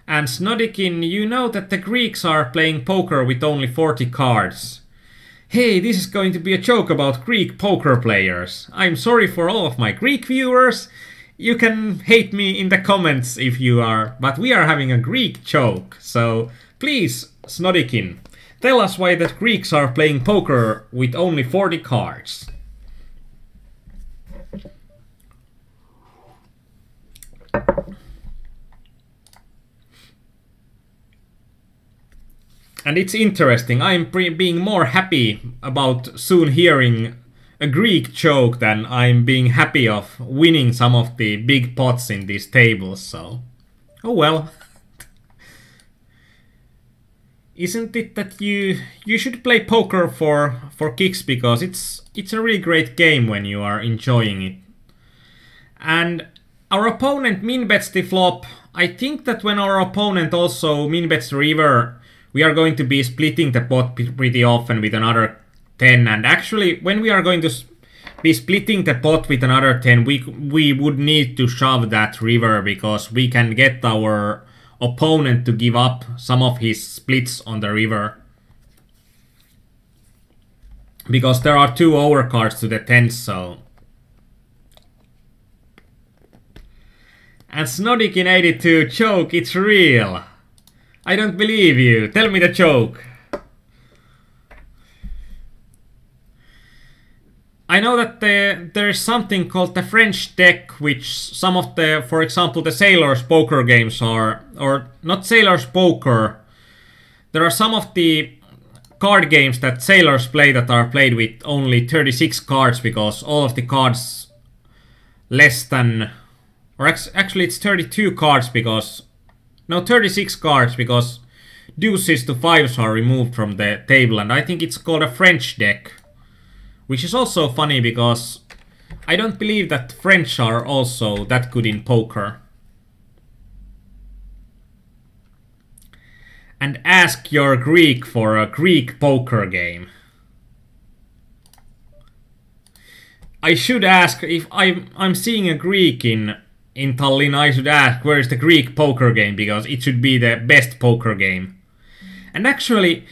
A: And Snodikin, you know that the Greeks are playing poker with only 40 cards. Hey, this is going to be a joke about Greek poker players. I'm sorry for all of my Greek viewers. You can hate me in the comments if you are, but we are having a Greek joke. So please, Snodikin, tell us why the Greeks are playing poker with only 40 cards. And it's interesting, I'm being more happy about soon hearing a Greek joke than I'm being happy of winning some of the big pots in these tables, so... Oh well. Isn't it that you should play poker for kicks, because it's a really great game when you are enjoying it. And our opponent min-bets the flop. I think that when our opponent also min-bets the river, we are going to be splitting the pot pretty often with another 10. And actually, when we are going to be splitting the pot with another 10, we would need to shove that river, because we can get our opponent to give up some of his splits on the river. Because there are 2 overcards to the 10s, so... And Snodikin82, joke, it's real. I don't believe you. Tell me the joke. I know that there is something called the French deck, which some of the, for example, the Sailors poker games are, or not Sailors poker. There are some of the card games that Sailors play that are played with only 36 cards, because all of the cards less than, or actually it's 32 cards because... No, 36 cards, because deuces to fives are removed from the table, and I think it's called a French deck. Which is also funny, because I don't believe that French are also that good in poker. And ask your Greek for a Greek poker game. I should ask, if I'm seeing a Greek in Tallinn, I should ask where is the Greek poker game, because it should be the best poker game. And actually,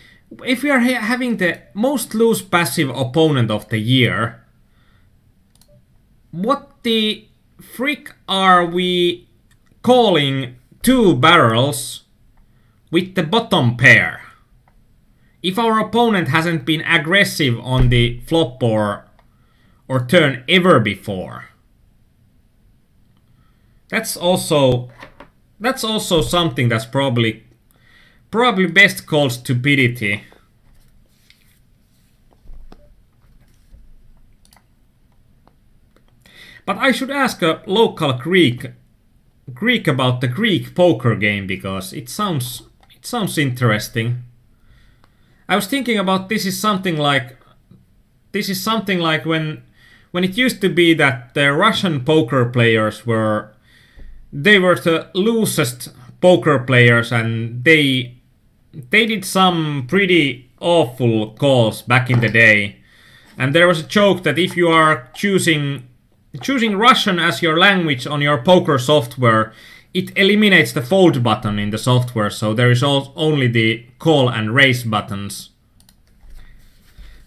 A: if we are having the most loose passive opponent of the year, what the frick are we calling 2 barrels with the bottom pair? If our opponent hasn't been aggressive on the flop or turn ever before. That's also something that's probably best called stupidity. But I should ask a local Greek about the Greek poker game, because it sounds interesting. I was thinking about this is something like when it used to be that the Russian poker players were the loosest poker players, and they did some pretty awful calls back in the day. And there was a joke that if you are choosing Russian as your language on your poker software, it eliminates the fold button in the software, so there is only the call and raise buttons.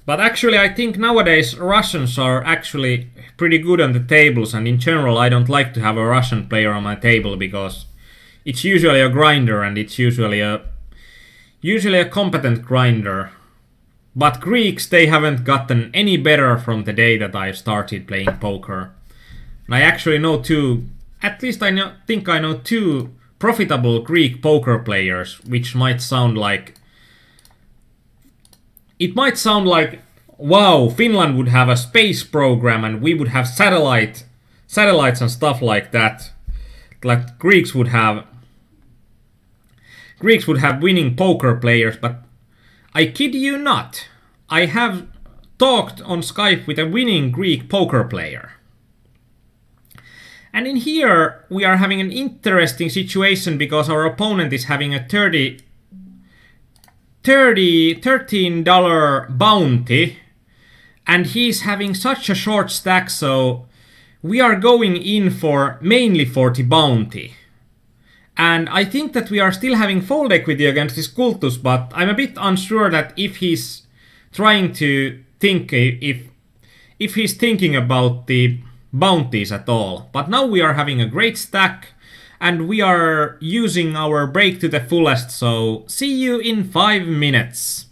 A: But actually, I think nowadays Russians are actually pretty good on the tables, and in general I don't like to have a Russian player on my table, because it's usually a grinder, and it's usually a competent grinder. But Greeks, they haven't gotten any better from the day that I started playing poker. And I actually know at least I think I know 2 profitable Greek poker players, which might sound like... It might sound like, wow, Finland would have a space program and we would have satellites and stuff like that. Like Greeks would have winning poker players, but I kid you not. I have talked on Skype with a winning Greek poker player. And in here we are having an interesting situation, because our opponent is having a 30 $13 bounty, and he's having such a short stack, so we are going in for mainly for the bounty. And I think that we are still having fold equity against this Kultus, but I'm a bit unsure that if he's trying to think if he's thinking about the bounties at all. But now we are having a great stack, and we are using our break to the fullest, so see you in 5 minutes.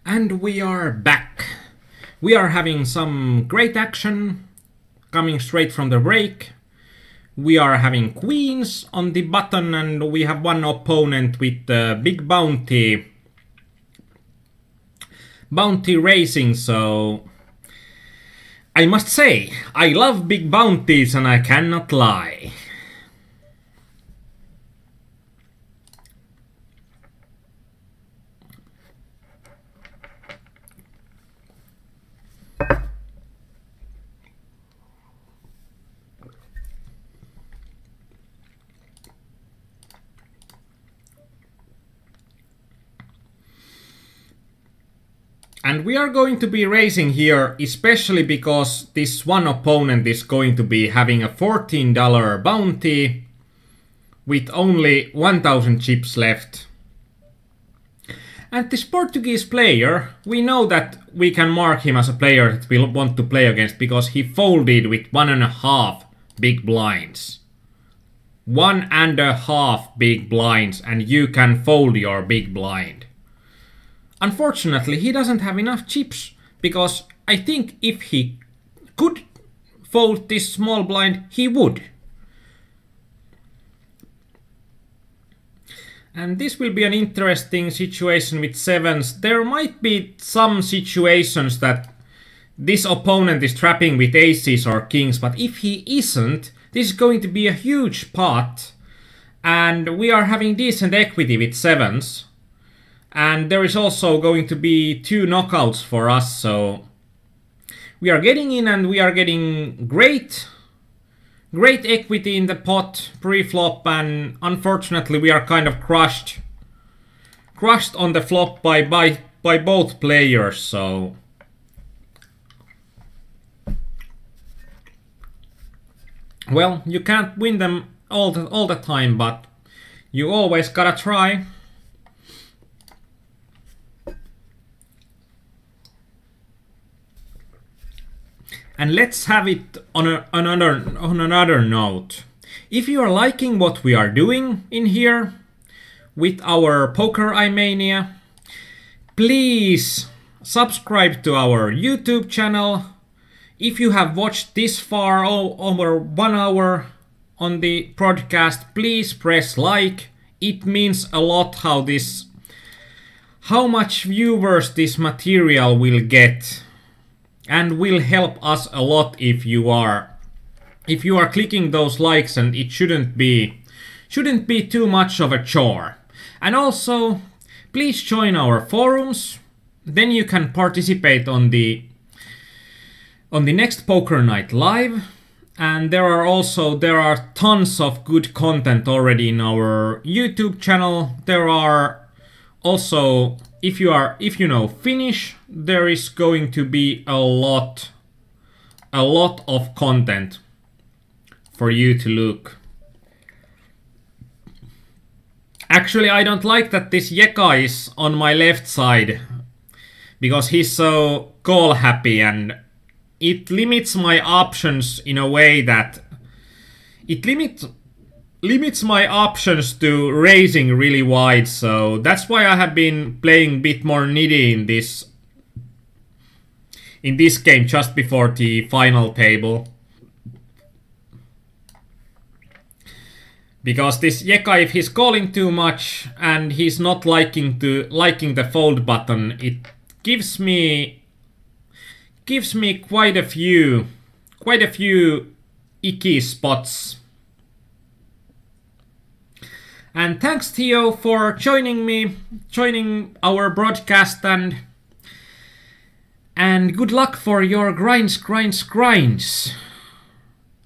A: And we are back. We are having some great action coming straight from the break. We are having queens on the button and we have one opponent with big bounty raising, so I must say, I love big bounties and I cannot lie. And we are going to be raising here, especially because this one opponent is going to be having a $14 bounty with only 1000 chips left. And this Portuguese player, we know that we can mark him as a player that we want to play against because he folded with 1.5 big blinds. 1.5 big blinds and you can fold your big blind. Unfortunately, he doesn't have enough chips, because I think if he could fold this small blind, he would. And this will be an interesting situation with sevens. There might be some situations that this opponent is trapping with aces or kings, but if he isn't, this is going to be a huge pot. And we are having decent equity with sevens. And there is also going to be 2 knockouts for us, so we are getting in and we are getting great equity in the pot pre-flop, and unfortunately we are kind of crushed on the flop by both players, so well, you can't win them all the time, but you always gotta try. And let's have it on another note. If you are liking what we are doing in here with our Poker iMania, please subscribe to our YouTube channel. If you have watched this far, over 1 hour on the broadcast, please press like. It means a lot how much viewers this material will get. And will help us a lot if you are clicking those likes, and it shouldn't be too much of a chore. And also, please join our forums. Then you can participate on the next Poker Night Live. And there are tons of good content already in our YouTube channel. There are also, if you know Finnish, there is going to be a lot of content for you to look. Actually, I don't like that this Jeka is on my left side, because he's so call happy, and it limits my options in a way that it limits my options to raising really wide, so that's why I have been playing a bit more nitty in this game just before the final table. Because this Jeka, if he's calling too much and he's not liking the fold button, it gives me quite a few icky spots. And thanks Theo for joining our broadcast, and good luck for your grinds.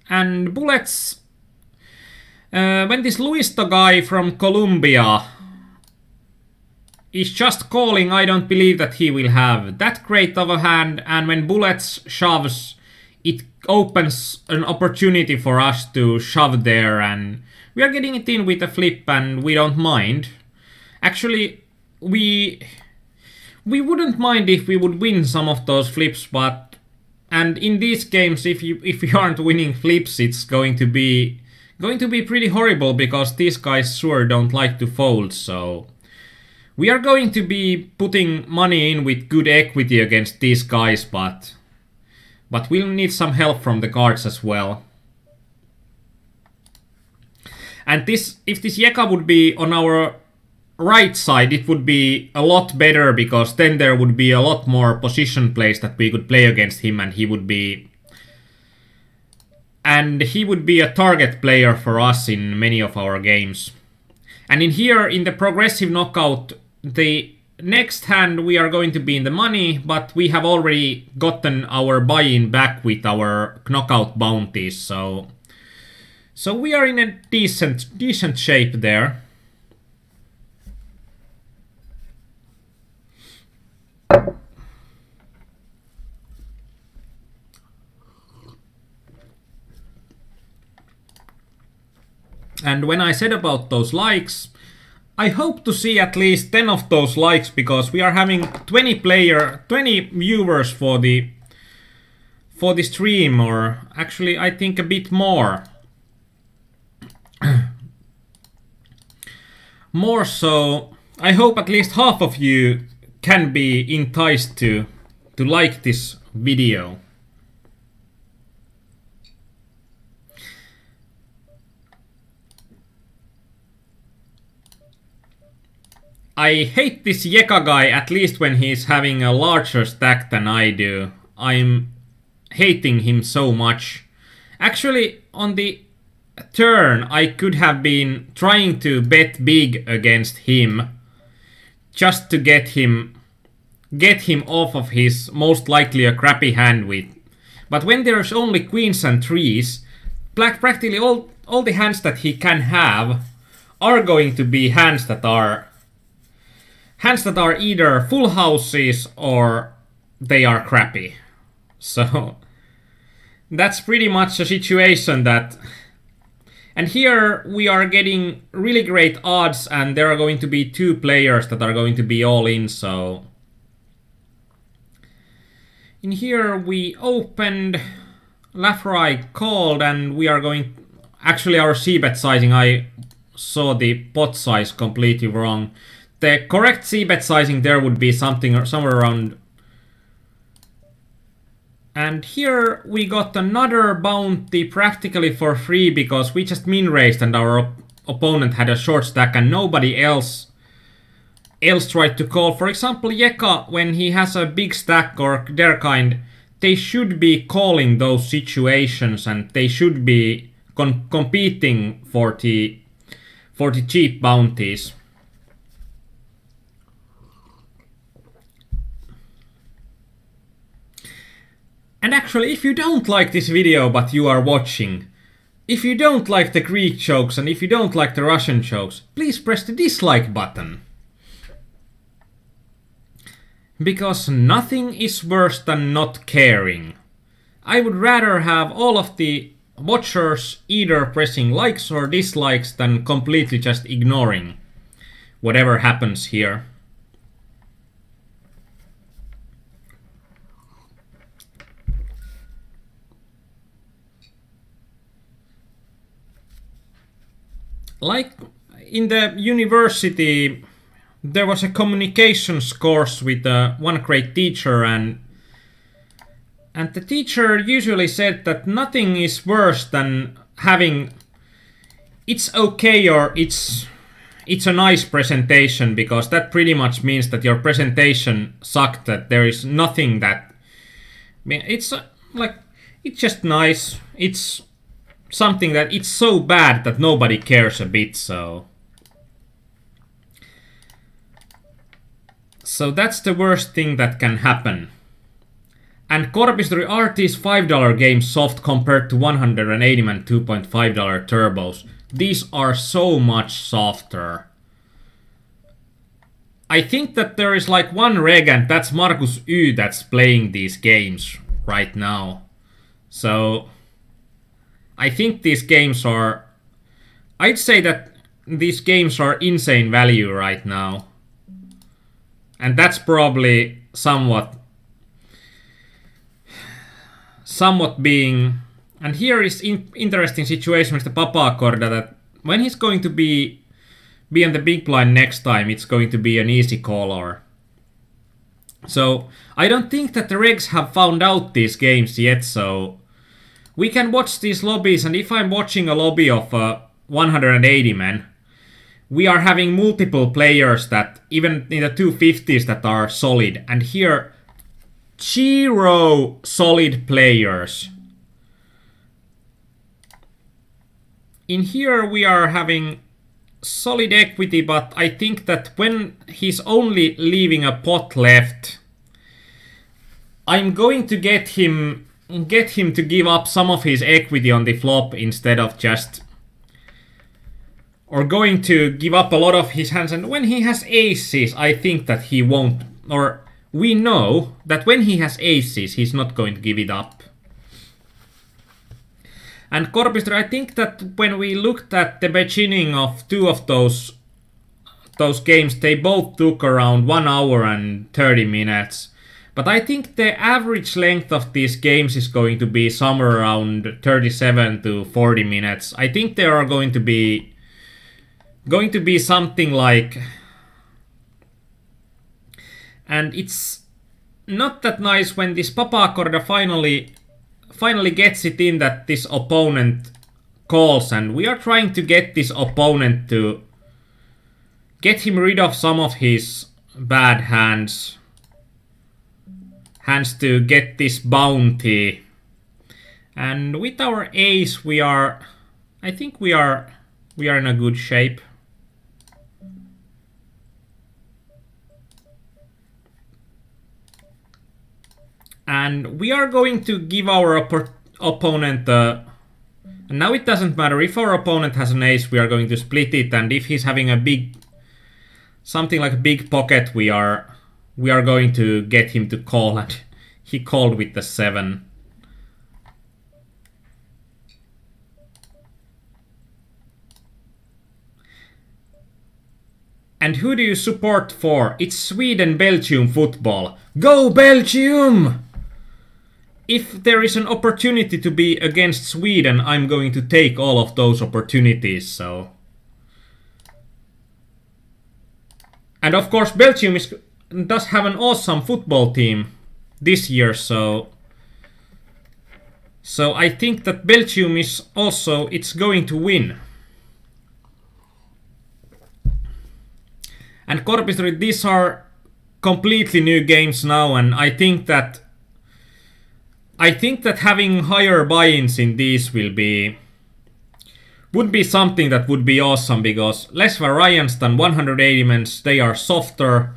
A: And bullets, when this Luisto guy from Colombia is just calling, I don't believe that he will have that great of a hand, and when bullets shoves, it opens an opportunity for us to shove there, and we are getting it in with a flip and we don't mind. Actually, we wouldn't mind if we would win some of those flips, but and in these games, if you aren't winning flips, it's going to be pretty horrible, because these guys sure don't like to fold, so We are going to be putting money in with good equity against these guys, but we'll need some help from the cards as well. And this, if this Jeka would be on our right side, it would be a lot better, because then there would be a lot more position plays that we could play against him, and he would be a target player for us in many of our games. And in here, in the progressive knockout, the next hand we are going to be in the money, but we have already gotten our buy-in back with our knockout bounties, so we are in a decent shape there. And when I said about those likes, I hope to see at least 10 of those likes, because we are having 20 viewers for the stream, or actually I think a bit more. More, so I hope at least half of you can be enticed to like this video. I hate this Jeka guy, at least when he's having a larger stack than I do. I'm hating him so much. Actually, on the turn, I could have been trying to bet big against him, just to get him off of his most likely a crappy hand with. But when there's only queens and threes, practically all the hands that he can have are going to be hands that are either full houses or they are crappy. So that's pretty much a situation that... And here we are getting really great odds, and there are going to be 2 players that are going to be all in, so... In here we opened, Lafroy called, and we are going... Actually, our c-bet sizing, I saw the pot size completely wrong. The correct c-bet sizing there would be somewhere around... And here we got another bounty practically for free, because we just min-raised and our opponent had a short stack and nobody else tried to call. For example, Jeka, when he has a big stack or their kind, they should be calling those situations, and they should be competing for the cheap bounties. And actually, if you don't like this video but you are watching, if you don't like the Greek jokes and if you don't like the Russian jokes, please press the dislike button. Because nothing is worse than not caring. I would rather have all of the watchers either pressing likes or dislikes than completely just ignoring whatever happens here. Like in the university, there was a communications course with one great teacher, and the teacher usually said that nothing is worse than having it's okay or it's a nice presentation, because that pretty much means that your presentation sucked, that there is nothing that... I mean, it's like, it's just nice, it's something that it's so bad that nobody cares a bit, so that's the worst thing that can happen. And Corpistry RT's $5 game soft compared to 180 man $2.5 turbos. These are so much softer. I think that there is like one reg, and that's Markus Y that's playing these games right now. So I think these games are... I'd say that these games are insane value right now. And that's probably somewhat being... And here is interesting situation with the Papakorda, that when he's going to be be on the big blind next time, it's going to be an easy caller. So I don't think that the regs have found out these games yet, so we can watch these lobbies, and if I'm watching a lobby of 180 men, we are having multiple players that, even in the 250s, that are solid, and here 0 solid players. In here we are having solid equity, but I think that when he's only leaving a pot left, I'm going to get him to give up some of his equity on the flop instead of just, or going to give up a lot of his hands. And when he has aces, I think that he won't, or we know that when he has aces, he's not going to give it up. And Corbister, I think that when we looked at the beginning of 2 of those games, they both took around 1 hour and 30 minutes. But I think the average length of these games is going to be somewhere around 37 to 40 minutes. I think they are going to be something like, and it's not that nice when this Papakorda finally gets it in that this opponent calls, and we are trying to get this opponent to get him rid of some of his bad hands to get this bounty. And with our ace, I think we are in a good shape. And we are going to give our opponent and now it doesn't matter if our opponent has an ace, we are going to split it, and if he's having a big, something like a big pocket, we are going to get him to call, and he called with the 7. And who do you support for? It's Sweden-Belgium football. Go Belgium! If there is an opportunity to be against Sweden, I'm going to take all of those opportunities, so. And of course Belgium does have an awesome football team this year, so I think that Belgium is also, it's going to win. And Corbister, these are completely new games now, and I think that having higher buy-ins in these would be something that would be awesome, because less variance than 180 mens, they are softer.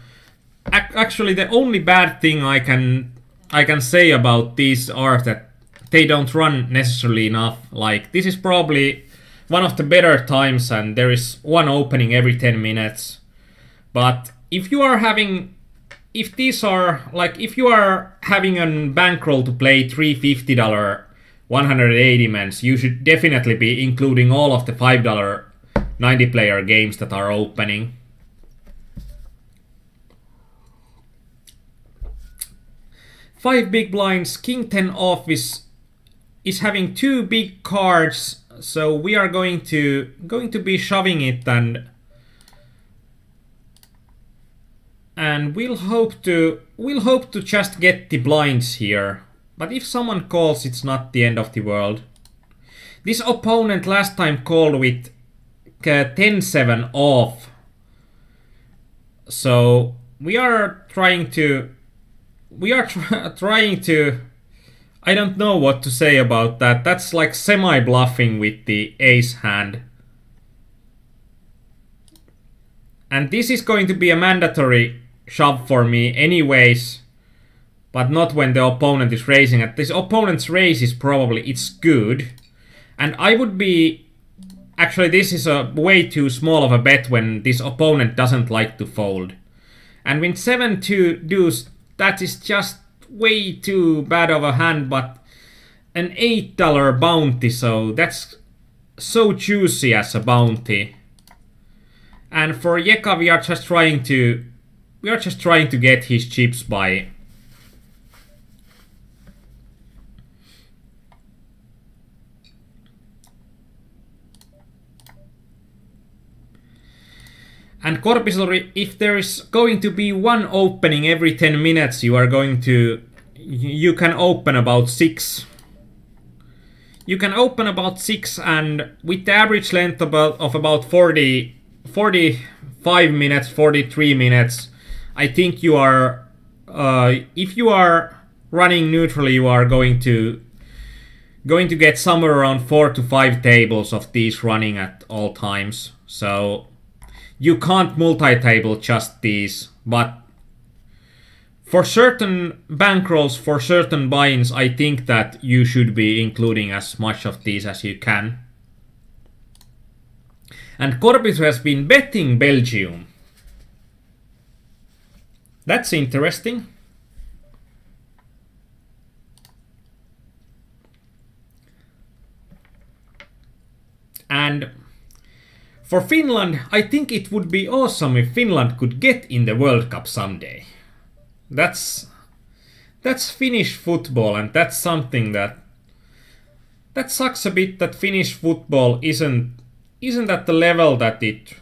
A: Actually, the only bad thing I can say about these are that they don't run necessarily enough. Like, this is probably one of the better times, and there is one opening every 10 minutes. But if you are having, if you are having a bankroll to play $350 180 mens, you should definitely be including all of the $5 90 player games that are opening. Five big blinds, King 10 off is having 2 big cards, so we are going to be shoving it, and we'll hope to just get the blinds here. But if someone calls, it's not the end of the world. This opponent last time called with 10-7 off, so we are trying to. I don't know what to say about that. That's like semi-bluffing with the ace hand. And this is going to be a mandatory shove for me anyways, but not when the opponent is raising. At this opponent's raise is probably, it's good. And I would be, actually this is a way too small of a bet when this opponent doesn't like to fold. And with 7-2 deuce, that is just way too bad of a hand, but an $8 bounty, so that's so juicy as a bounty. And for Jeka, we are just trying to get his chips by. And Korpisori, if there is going to be one opening every 10 minutes, you can open about 6. You can open about 6, and with the average length of about 45 minutes, 43 minutes, I think you are, if you are running neutrally, you are going to get somewhere around 4 to 5 tables of these running at all times. So you can't multi-table just these, but for certain bankrolls, for certain buy-ins, I think that you should be including as much of these as you can. And Korpisori has been betting Belgium. That's interesting. And for Finland, I think it would be awesome if Finland could get in the World Cup someday. That's Finnish football, and that's something that sucks a bit, that Finnish football isn't at the level that it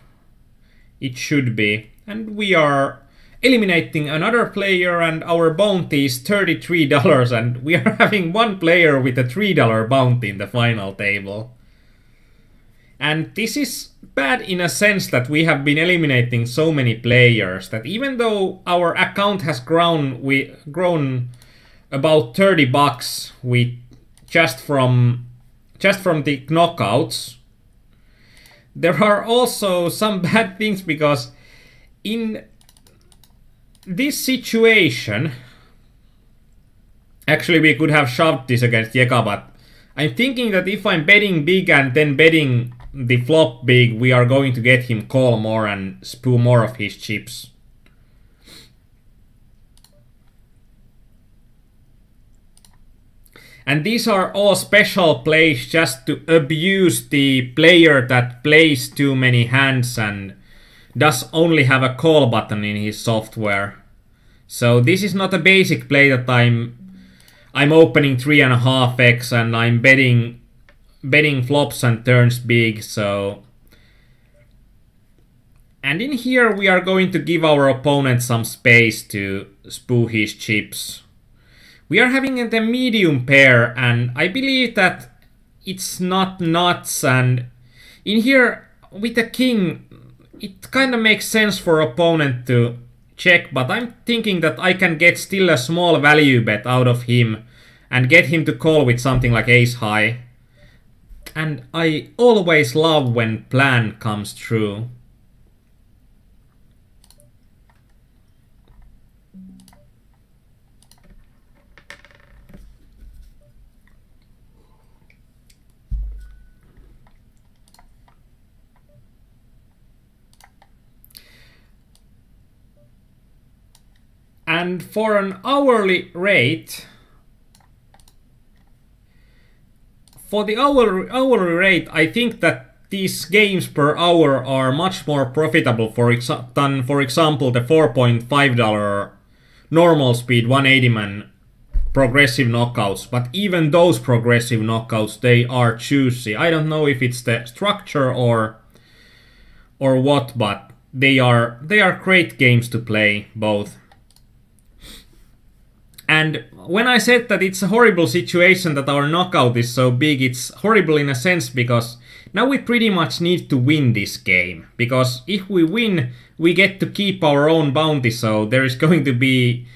A: should be. And we are eliminating another player, and our bounty is $33, and we are having one player with a $3 bounty in the final table. And this is bad in a sense that we have been eliminating so many players that even though our account has grown about $30 with just from the knockouts, there are also some bad things, because in this situation, actually we could have shoved this against Jeka, but I'm thinking that if I'm betting big and then betting the flop big, we are going to get him call more and spew more of his chips. And these are all special plays just to abuse the player that plays too many hands and does only have a call button in his software. So this is not a basic play that I'm opening 3.5x and I'm betting flops and turns big. So, and in here we are going to give our opponent some space to spew his chips. We are having the medium pair, and I believe that it's not nuts, and in here with the king it kind of makes sense for opponent to check, but I'm thinking that I can get still a small value bet out of him and get him to call with something like ace high. And I always love when plan comes true. And for an hourly rate, for the hourly rate, I think that these games per hour are much more profitable than, for example, the $4.5 normal speed 180-man progressive knockouts. But even those progressive knockouts, they are juicy. I don't know if it's the structure or what, but they are great games to play, both. And when I said that it's a horrible situation that our knockout is so big, it's horrible in a sense because now we pretty much need to win this game. Because if we win, we get to keep our own bounty, so there's going to be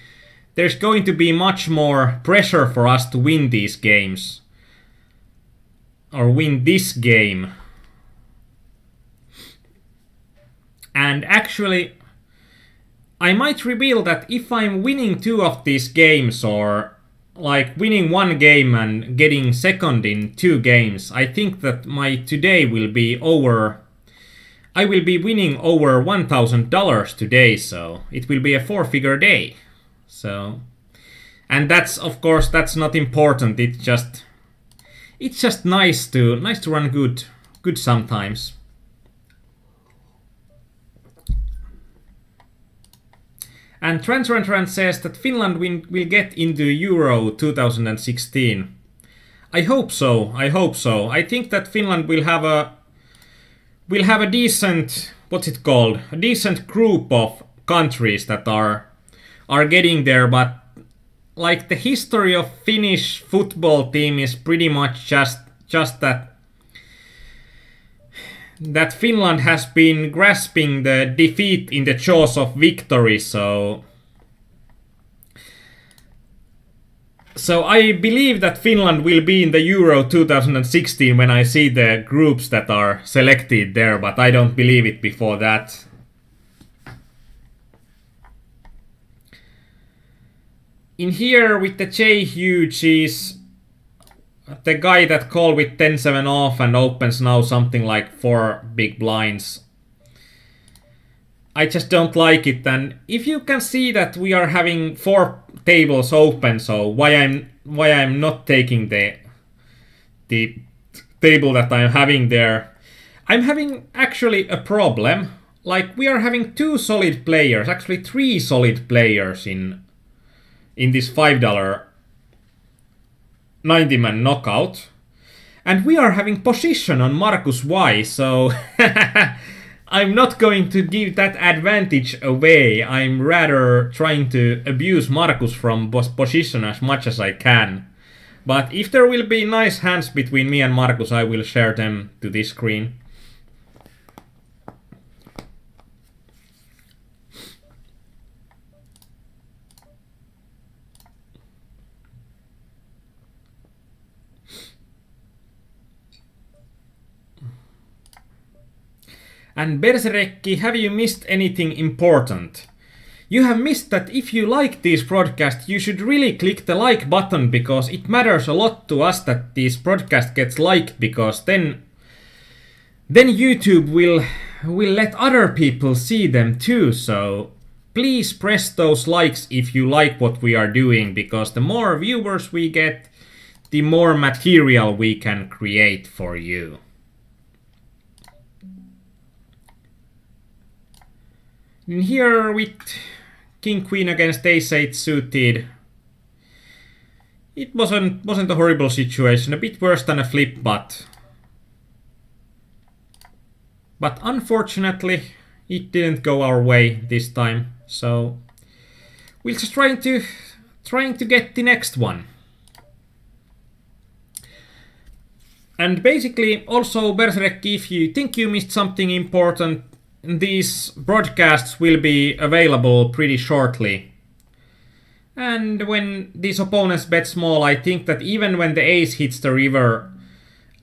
A: much more pressure for us to win these games. Or win this game. And actually, I might reveal that if I'm winning 2 of these games, or like winning 1 game and getting second in 2 games, I think that my today will be over. I will be winning over $1,000 today, so it will be a 4-figure day. So, and that's, of course, that's not important. It's just nice to run good sometimes. And Trent says that Finland will get into Euro 2016. I hope so. I think that Finland will have a decent what's it called? A decent group of countries that are getting there, but like the history of Finnish football team is pretty much just that Finland has been grasping the defeat in the jaws of victory, so I believe that Finland will be in the Euro 2016 when I see the groups that are selected there, but I don't believe it before that. In here with the J huge is the guy that called with 10-7 off and opens now something like 4 big blinds. I just don't like it, and if you can see that we are having 4 tables open, so why I'm not taking the table that I'm having there. I'm having actually a problem. Like we are having 2 solid players, actually 3 solid players in this $5 90-man knockout. And we are having position on Marcus Y, so I'm not going to give that advantage away. I'm rather trying to abuse Marcus from position as much as I can. But if there will be nice hands between me and Marcus, I will share them to this screen. And Bersereki, have you missed anything important? You have missed that if you like these broadcasts, you should really click the like button, because it matters a lot to us that these broadcasts gets liked, because then YouTube will let other people see them too. So please press those likes if you like what we are doing, because the more viewers we get, the more material we can create for you. In here with King Queen against Ace 8 suited, it wasn't a horrible situation, a bit worse than a flip, but unfortunately it didn't go our way this time. So we're just trying to get the next one. And basically also Bersereki, if you think you missed something important, these broadcasts will be available pretty shortly. And when these opponents bet small, I think that even when the ace hits the river,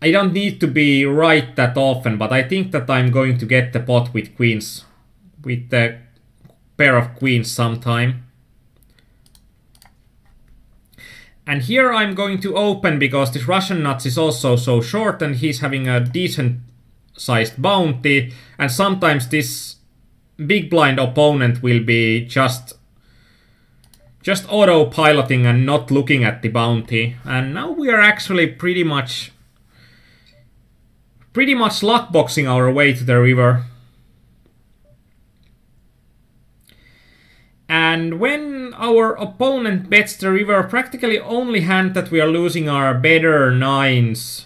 A: I don't need to be right that often, but I think that I'm going to get the pot with queens, with the pair of queens sometime. And here I'm going to open because this Russian nuts is also so short and he's having a decent sized bounty, and sometimes this big blind opponent will be just autopiloting and not looking at the bounty. And now we are actually pretty much luckboxing our way to the river. And when our opponent bets the river, practically only hand that we are losing are better nines,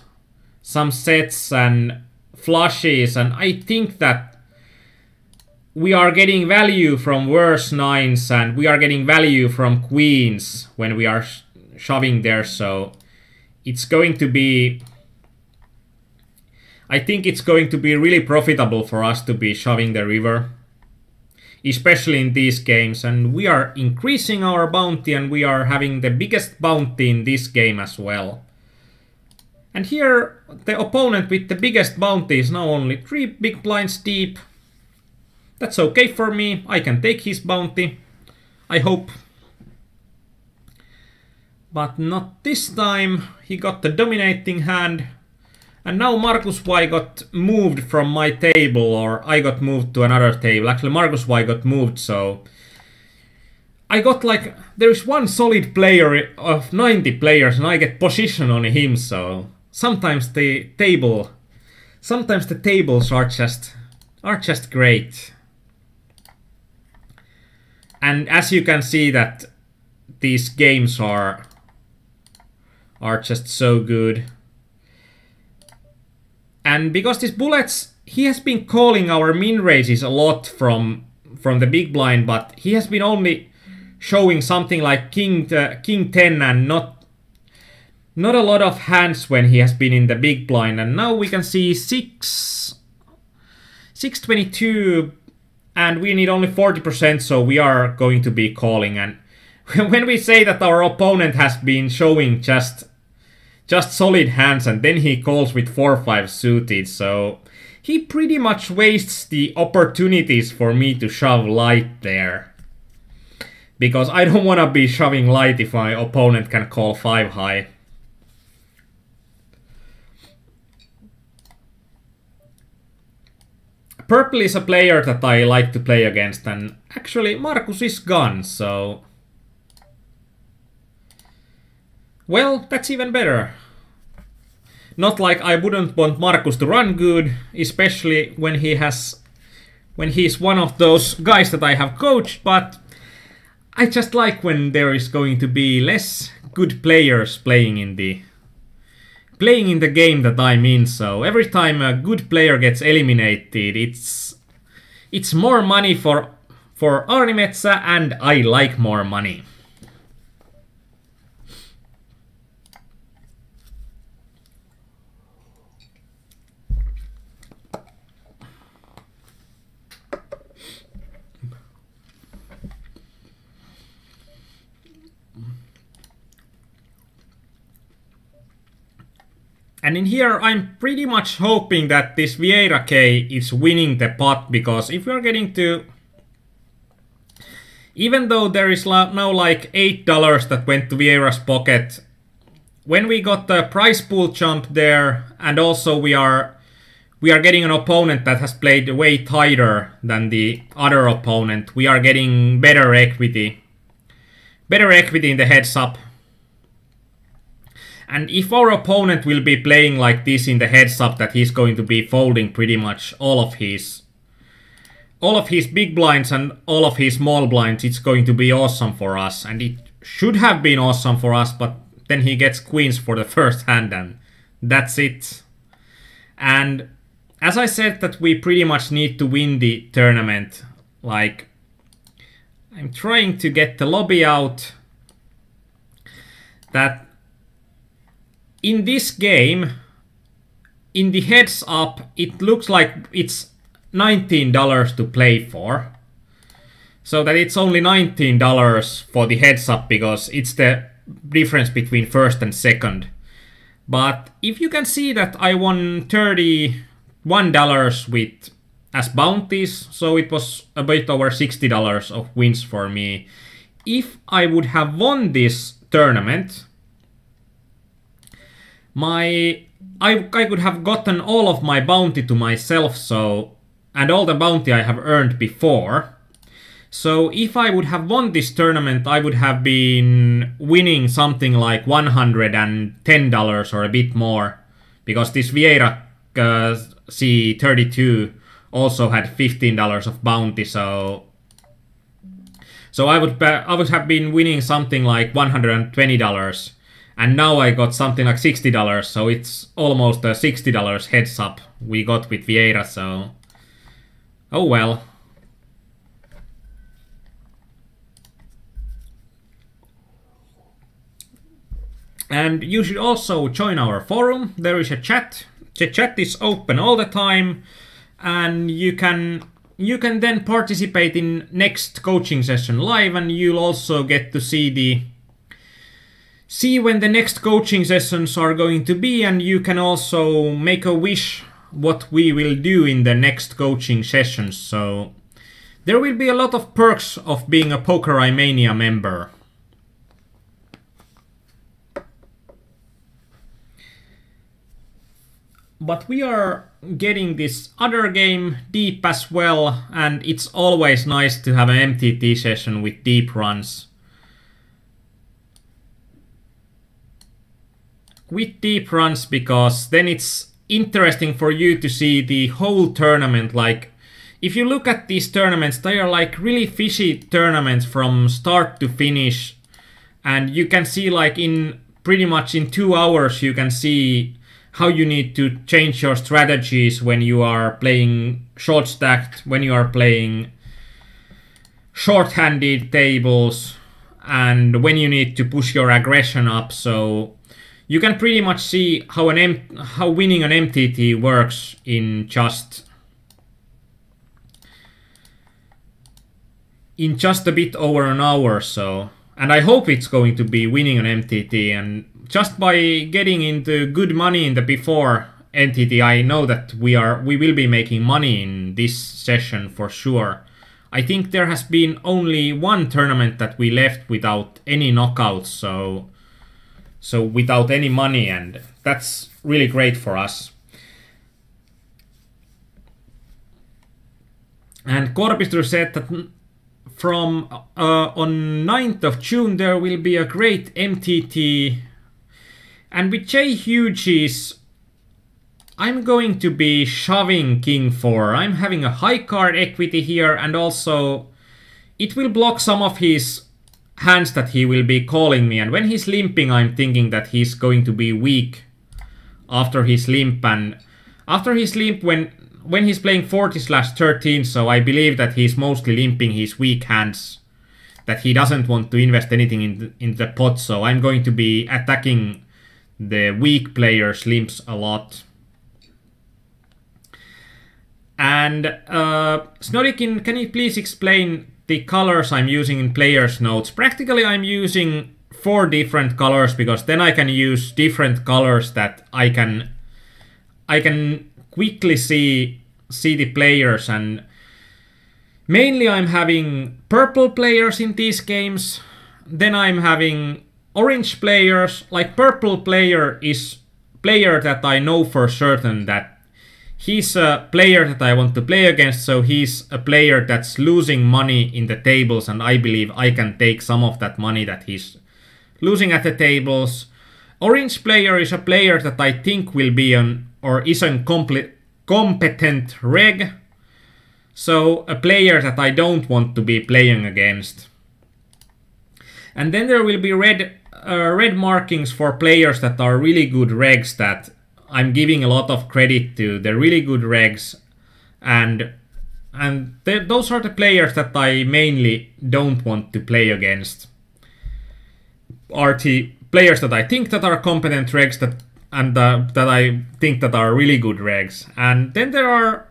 A: some sets and flushes, and I think that we are getting value from worse nines and we are getting value from queens when we are shoving there, so it's going to be, I think it's going to be really profitable for us to be shoving the river, especially in these games. And we are increasing our bounty and we are having the biggest bounty in this game as well. And here, the opponent with the biggest bounty is now only 3 big blinds deep. That's okay for me, I can take his bounty, I hope. But not this time, he got the dominating hand. And now Marcus Y got moved from my table, or I got moved to another table. Actually, Marcus Y got moved, so I got like, there is one solid player of 90 players and I get position on him, so sometimes the tables are just great. And as you can see that these games are just so good. And because these bullets he has been calling our min raises a lot from the big blind, but he has been only showing something like king 10 and not a lot of hands when he has been in the big blind. And now we can see 622, and we need only 40%, so we are going to be calling. And when we say that our opponent has been showing just solid hands and then he calls with 4-5 suited, so he pretty much wastes the opportunities for me to shove light there. Because I don't want to be shoving light if my opponent can call 5 high. Purple is a player that I like to play against, and actually Markus is gone, so... Well, that's even better. Not like I wouldn't want Markus to run good, especially when he's one of those guys that I have coached, but I just like when there is going to be less good players playing in the game that I'm in. So every time a good player gets eliminated, it's more money for Arnimetsa, and I like more money. And in here, I'm pretty much hoping that this Vieira K is winning the pot, because if we're getting to... Even though there is now like $8 that went to Vieira's pocket, when we got the prize pool jump there, and also we are getting an opponent that has played way tighter than the other opponent, we are getting better equity. Better equity in the heads up. And if our opponent will be playing like this in the heads up, that he's going to be folding pretty much all of his big blinds and all of his small blinds, it's going to be awesome for us. And it should have been awesome for us, but then he gets queens for the first hand and that's it. And as I said, that we pretty much need to win the tournament. Like, I'm trying to get the lobby out. That in this game, in the heads up, it looks like it's $19 to play for. So that it's only $19 for the heads up, because it's the difference between first and second. But if you can see that I won $31 with as bounties, so it was a bit over $60 of wins for me. If I would have won this tournament, I could have gotten all of my bounty to myself, so, and all the bounty I have earned before. So if I would have won this tournament, I would have been winning something like $110 or a bit more, because this Vieira C32 also had $15 of bounty, so I would have been winning something like $120. And now I got something like $60, so it's almost a $60 heads up we got with Vieira, so... Oh well. And you should also join our forum. There is a chat. The chat is open all the time, and you can then participate in next coaching session live, and you'll also get to see when the next coaching sessions are going to be, and you can also make a wish what we will do in the next coaching sessions. So there will be a lot of perks of being a PokerStars member. But we are getting this other game deep as well, and it's always nice to have an MTT session with deep runs. With deep runs, because then it's interesting for you to see the whole tournament. Like, if you look at these tournaments, they are like really fishy tournaments from start to finish, and you can see like in pretty much in 2 hours you can see how you need to change your strategies when you are playing short stacked, when you are playing short-handed tables, and when you need to push your aggression up. So you can pretty much see how winning an MTT works in just a bit over an hour. So, and I hope it's going to be winning an MTT, and just by getting into good money in the before NTT, I know that we will be making money in this session for sure. I think there has been only one tournament that we left without any knockouts, so without any money, and that's really great for us. And Korpistur said that from on 9th of June there will be a great MTT, and with J Hughes I'm going to be shoving King 4. I'm having a high card equity here, and also it will block some of his hands that he will be calling me, and when he's limping I'm thinking that he's going to be weak after his limp, and after his limp when he's playing 40/13, so I believe that he's mostly limping his weak hands, that he doesn't want to invest anything in the pot, so I'm going to be attacking the weak players' limps a lot. And Snorikin, can you please explain the colors I'm using in players' notes? Practically I'm using 4 different colors, because then I can use different colors that I can quickly see the players, and mainly I'm having purple players in these games, then I'm having orange players. Like purple player is player that I know for certain that he's a player that I want to play against, so he's a player that's losing money in the tables, and I believe I can take some of that money that he's losing at the tables. Orange player is a player that I think will be is a competent reg, so a player that I don't want to be playing against. And then there will be red markings for players that are really good regs, that I'm giving a lot of credit to the really good regs, and those are the players that I mainly don't want to play against. Are the players that I think that are competent regs that I think that are really good regs. And then there are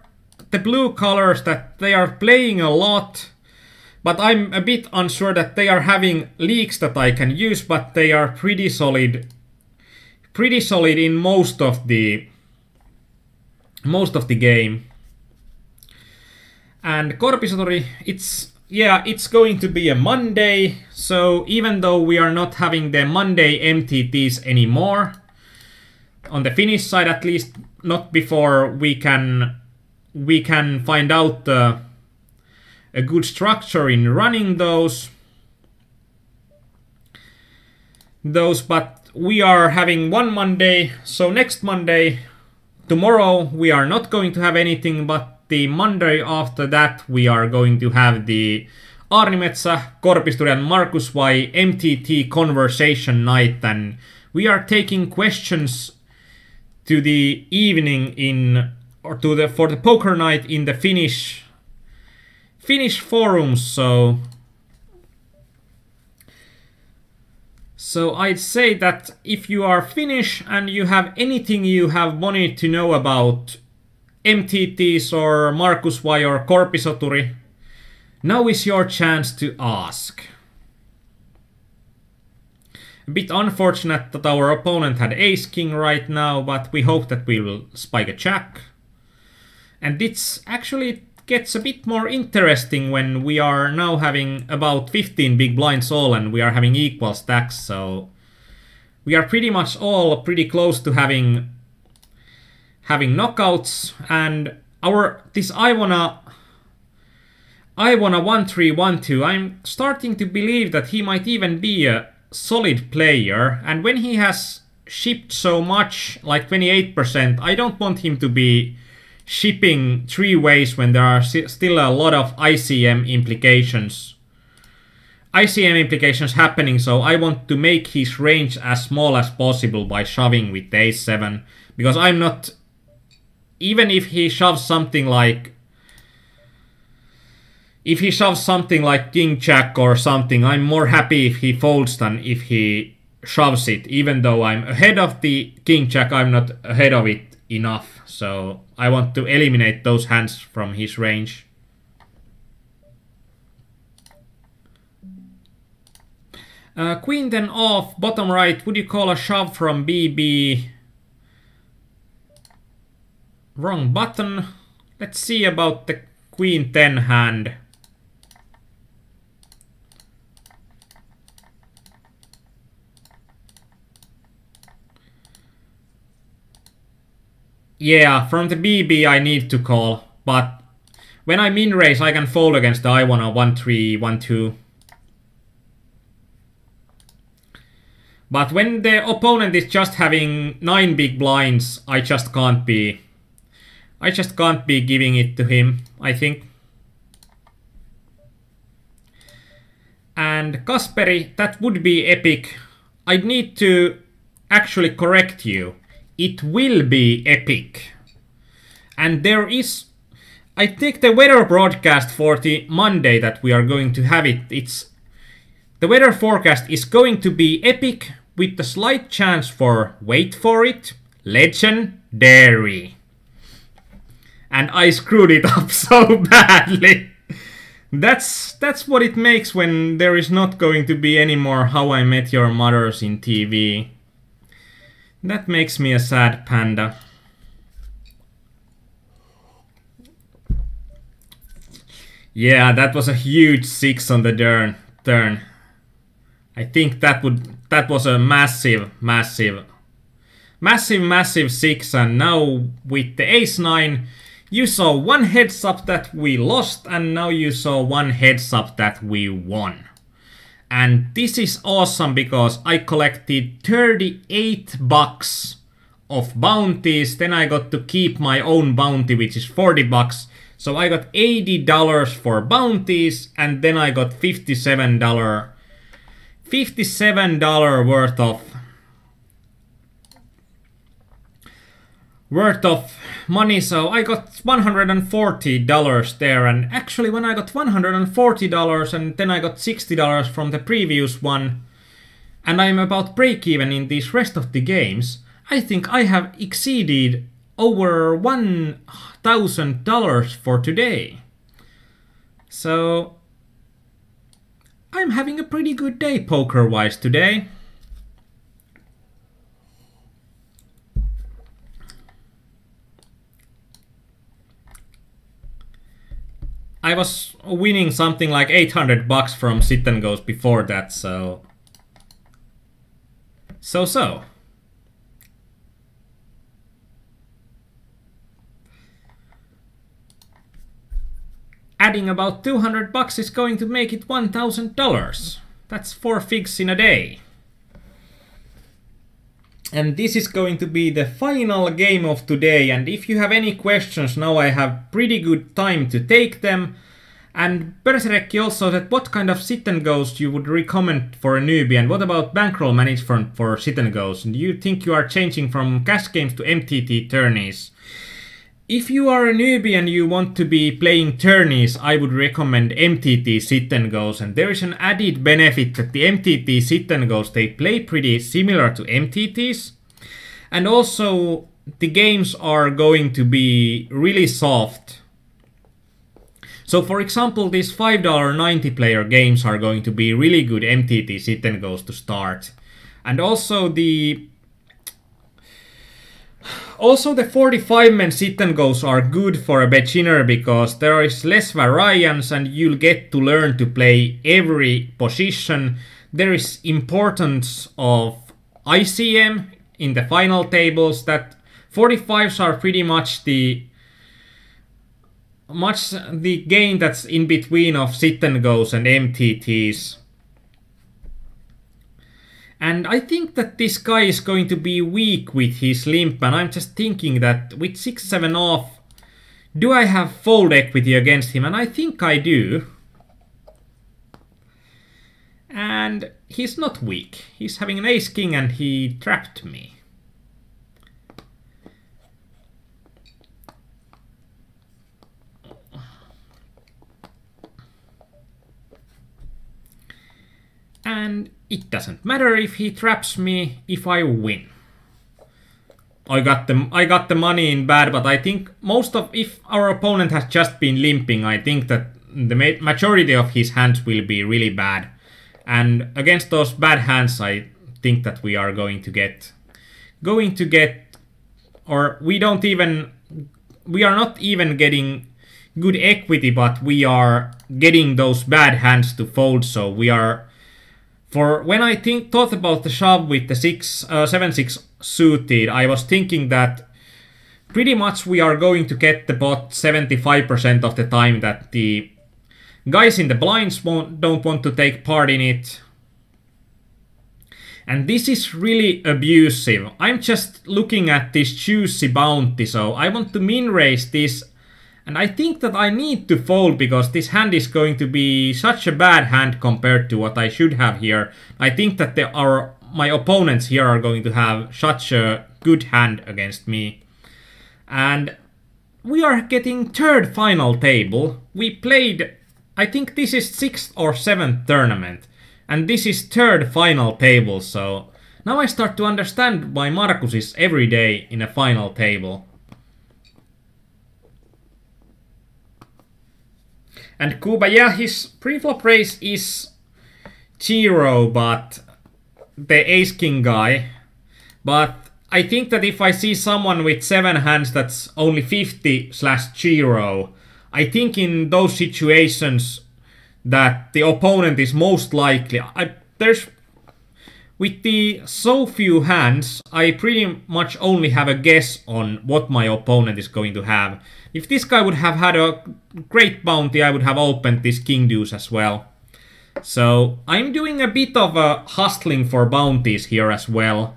A: the blue colors that they are playing a lot, but I'm a bit unsure that they are having leaks that I can use, but they are pretty solid in most of the game. And Korpisatori, it's going to be a Monday, so even though we are not having the Monday MTTs anymore, on the Finnish side at least, not before we can find out a good structure in running those, but we are having one Monday, so next Monday, tomorrow, we are not going to have anything, but the Monday after that we are going to have the Arni Metsä, Korpisturi and Markus Y MTT conversation night, and we are taking questions to the evening for the poker night in the Finnish forums, so I'd say that if you are Finnish and you have anything you have wanted to know about MTTs or Markus Y or Korpisoturi, now is your chance to ask. A bit unfortunate that our opponent had Ace King right now, but we hope that we will spike a jack. And this actually gets a bit more interesting when we are now having about 15 big blinds all and we are having equal stacks, so we are pretty much all pretty close to having knockouts, and this I wanna 1-3-1-2, I'm starting to believe that he might even be a solid player, and when he has shipped so much, like 28%, I don't want him to be shipping 3 ways when there are still a lot of ICM implications happening, so I want to make his range as small as possible by shoving with the Ace 7, Because I'm not... Even if he shoves something like... If he shoves something like king-jack or something, I'm more happy if he folds than if he shoves it. Even though I'm ahead of the king-jack, I'm not ahead of it enough. So I want to eliminate those hands from his range. Queen 10 off, bottom right. Would you call a shove from BB? Wrong button. Let's see about the Queen 10 hand. Yeah, from the BB I need to call, but when I'm in race I can fold against the I1 or 1-3, 1-2. But when the opponent is just having 9 big blinds, I just can't be giving it to him, I think. And Kasperi, that would be epic. I'd need to actually correct you. It will be epic. And there is... I think the weather broadcast for the Monday that we are going to have it, the weather forecast is going to be epic with a slight chance for, wait for it, legendary. And I screwed it up so badly. That's what it makes when there is not going to be any more How I Met Your Mothers in TV. That makes me a sad panda. Yeah, that was a huge 6 on the turn. I think that was a massive 6, and now with the ace-9 you saw one heads up that we lost, and now you saw one heads up that we won. And this is awesome because I collected 38 bucks of bounties. Then I got to keep my own bounty, which is 40 bucks. So I got $80 for bounties, and then I got $57 worth of money. So I got $140 there, and actually when I got $140 and then I got $60 from the previous one, and I'm about break even in these rest of the games, I think I have exceeded over $1,000 for today. So I'm having a pretty good day poker-wise today. I was winning something like 800 bucks from sit and goes before that, so. Adding about 200 bucks is going to make it $1,000. That's 4 figs in a day. And this is going to be the final game of today, and if you have any questions now I have pretty good time to take them. And Perserekki also said what kind of sit and goes you would recommend for a newbie, and what about bankroll management for sit and goes? Do you think you are changing from cash games to MTT tourneys? If you are a newbie and you want to be playing tourneys, I would recommend MTT sit and goes, and there is an added benefit that the MTT sit and goes, they play pretty similar to MTTs, and also the games are going to be really soft. So for example, these $5.90 player games are going to be really good MTT sit and goes to start. And also the 45-man sit and goes are good for a beginner because there is less variance and you'll get to learn to play every position. There is importance of ICM in the final tables, that 45s are pretty much the game that's in between of sit and goes and MTTs. And I think that this guy is going to be weak with his limp, and I'm just thinking that with 6-7 off, do I have fold equity against him? And I think I do. And he's not weak. He's having an ace-king and he trapped me. And it doesn't matter if he traps me if I win. I got the money in bad, but I think if our opponent has just been limping, I think that the majority of his hands will be really bad. And against those bad hands, I think that we are going to get, or we are not even getting good equity, but we are getting those bad hands to fold. So we are, when I thought about the shove with the 7-6 suited, I was thinking that pretty much we are going to get the pot 75% of the time, that the guys in the blinds don't want to take part in it. And this is really abusive. I'm just looking at this juicy bounty, so I want to min raise this. And I think that I need to fold because this hand is going to be such a bad hand compared to what I should have here. I think that my opponents here are going to have such a good hand against me. And we are getting third final table. We played, I think this is 6th or 7th tournament. And this is third final table, so now I start to understand why Markus is every day in a final table. And Kuba, yeah, his pre-flop raise is 0, but the ace-king guy. But I think that if I see someone with 7 hands that's only 50/0, I think in those situations that the opponent is most likely... With the so few hands, I pretty much only have a guess on what my opponent is going to have. If this guy would have had a great bounty, I would have opened this king deuce as well. So I'm doing a bit of a hustling for bounties here as well.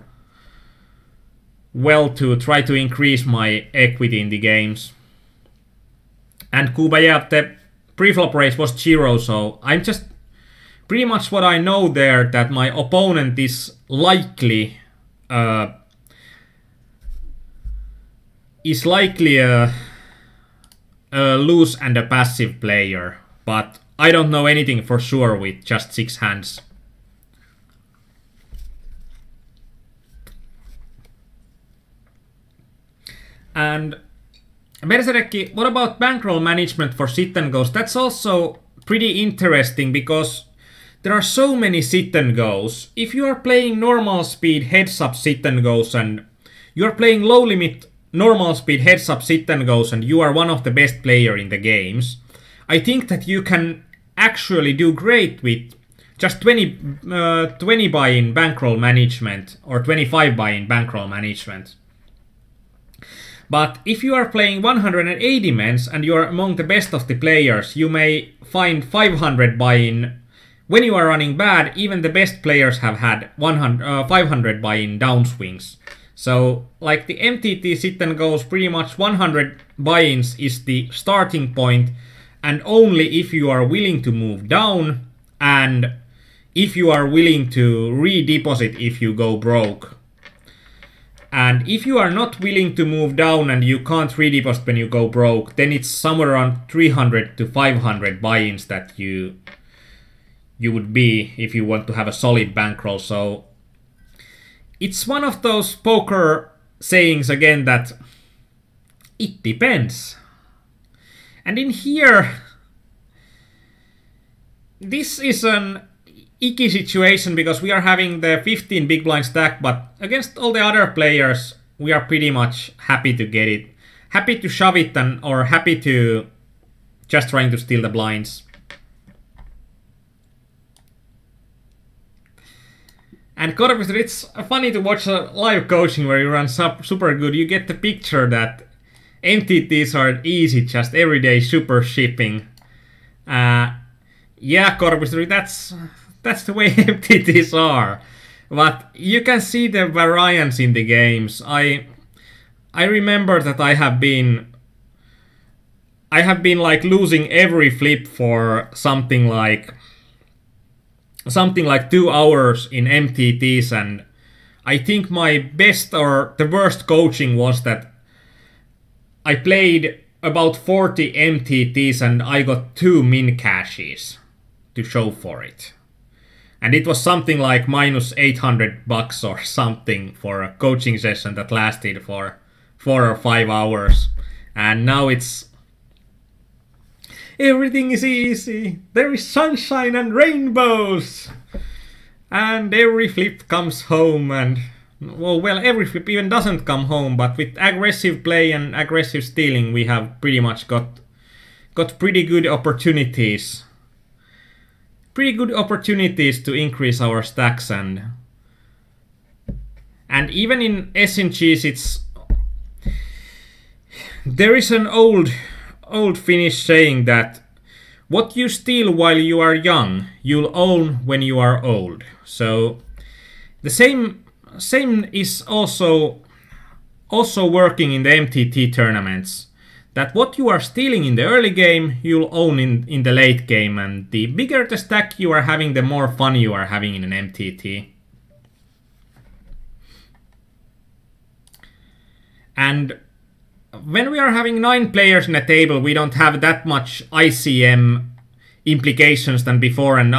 A: Well, to try to increase my equity in the games. And Kuba, yeah, the pre-flop raise was 0, so I'm just... Pretty much what I know there, that my opponent is likely a loose and a passive player, but I don't know anything for sure with just 6 hands. And Berserki, what about bankroll management for sit and goes? That's also pretty interesting because there are so many sit and goes. If you are playing normal speed heads up sit and goes and you are playing low limit normal speed heads up sit and goes and you are one of the best player in the games, I think that you can actually do great with just 20 buy-in bankroll management or 25 buy-in bankroll management. But if you are playing 180 mens and you are among the best of the players, you may find 500 buy-in. When you are running bad, even the best players have had 500 buy-in downswings. So, like the MTT sit and goes, pretty much 100 buy-ins is the starting point, and only if you are willing to move down, and if you are willing to redeposit if you go broke. And if you are not willing to move down and you can't redeposit when you go broke, then it's somewhere around 300 to 500 buy-ins that you would be if you want to have a solid bankroll. So it's one of those poker sayings again that it depends. And in here, this is an icky situation because we are having the 15 big blind stack, but against all the other players, we are pretty much happy to get it. Happy to shove it or happy to just trying to steal the blinds. And Corpus, it's funny to watch a live coaching where you run super good. You get the picture that MTTs are easy, just everyday super shipping. Yeah, Corpus, that's the way MTTs are. But you can see the variance in the games. I remember that I have been like losing every flip for something like 2 hours in MTTs, and I think my best or the worst coaching was that I played about 40 MTTs and I got 2 min cashes to show for it. And it was something like minus $800 or something for a coaching session that lasted for 4 or 5 hours. And now it's... everything is easy. There is sunshine and rainbows. And every flip comes home and... well, every flip even doesn't come home, but with aggressive play and aggressive stealing, we have pretty much got pretty good opportunities. Pretty good opportunities to increase our stacks, and even in SNGs, it's... there is an old Finnish saying that what you steal while you are young, you'll own when you are old. So the same is also working in the MTT tournaments. That what you are stealing in the early game, you'll own in the late game, and the bigger the stack you are having, the more fun you are having in an MTT. And when we are having 9 players in a table, we don't have that much ICM implications than before, and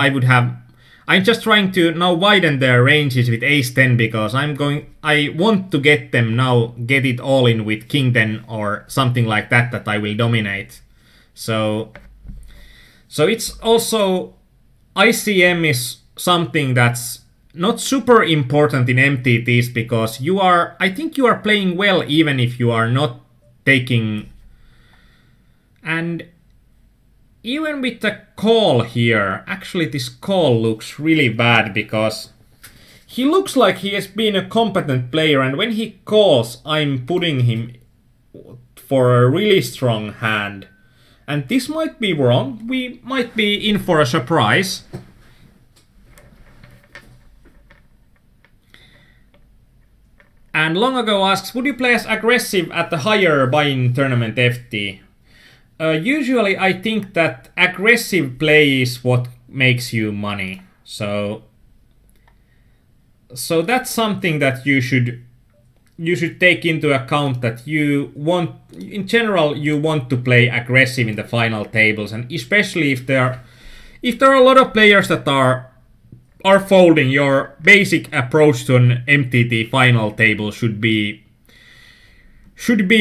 A: I'm just trying to now widen their ranges with ace-10 because I want to get them now, get it all in with king-10 or something like that I will dominate. So it's also, ICM is something that's not super important in MTTs because I think you are playing well even if you are not taking... and even with the call here, actually this call looks really bad because he looks like he has been a competent player, and when he calls, I'm putting him for a really strong hand. And this might be wrong, we might be in for a surprise. And Long Ago asks, would you play as aggressive at the higher buy-in tournament FT? Usually I think that aggressive play is what makes you money. So that's something that you should take into account, that in general you want to play aggressive in the final tables, and especially if there are a lot of players that are folding, your basic approach to an MTT final table should be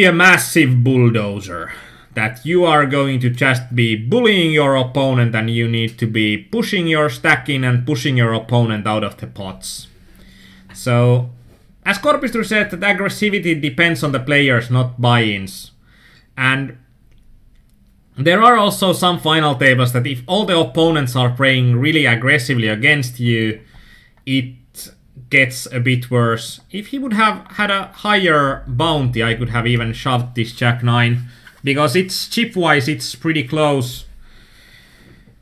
A: a massive bulldozer. That you are going to just be bullying your opponent, and you need to be pushing your stack in and pushing your opponent out of the pots. So, as Corpistur said, that aggressivity depends on the players, not buy-ins. And there are also some final tables that if all the opponents are playing really aggressively against you, it gets a bit worse. If he would have had a higher bounty, I could have even shoved this Jack-9. Because it's chip-wise, it's pretty close.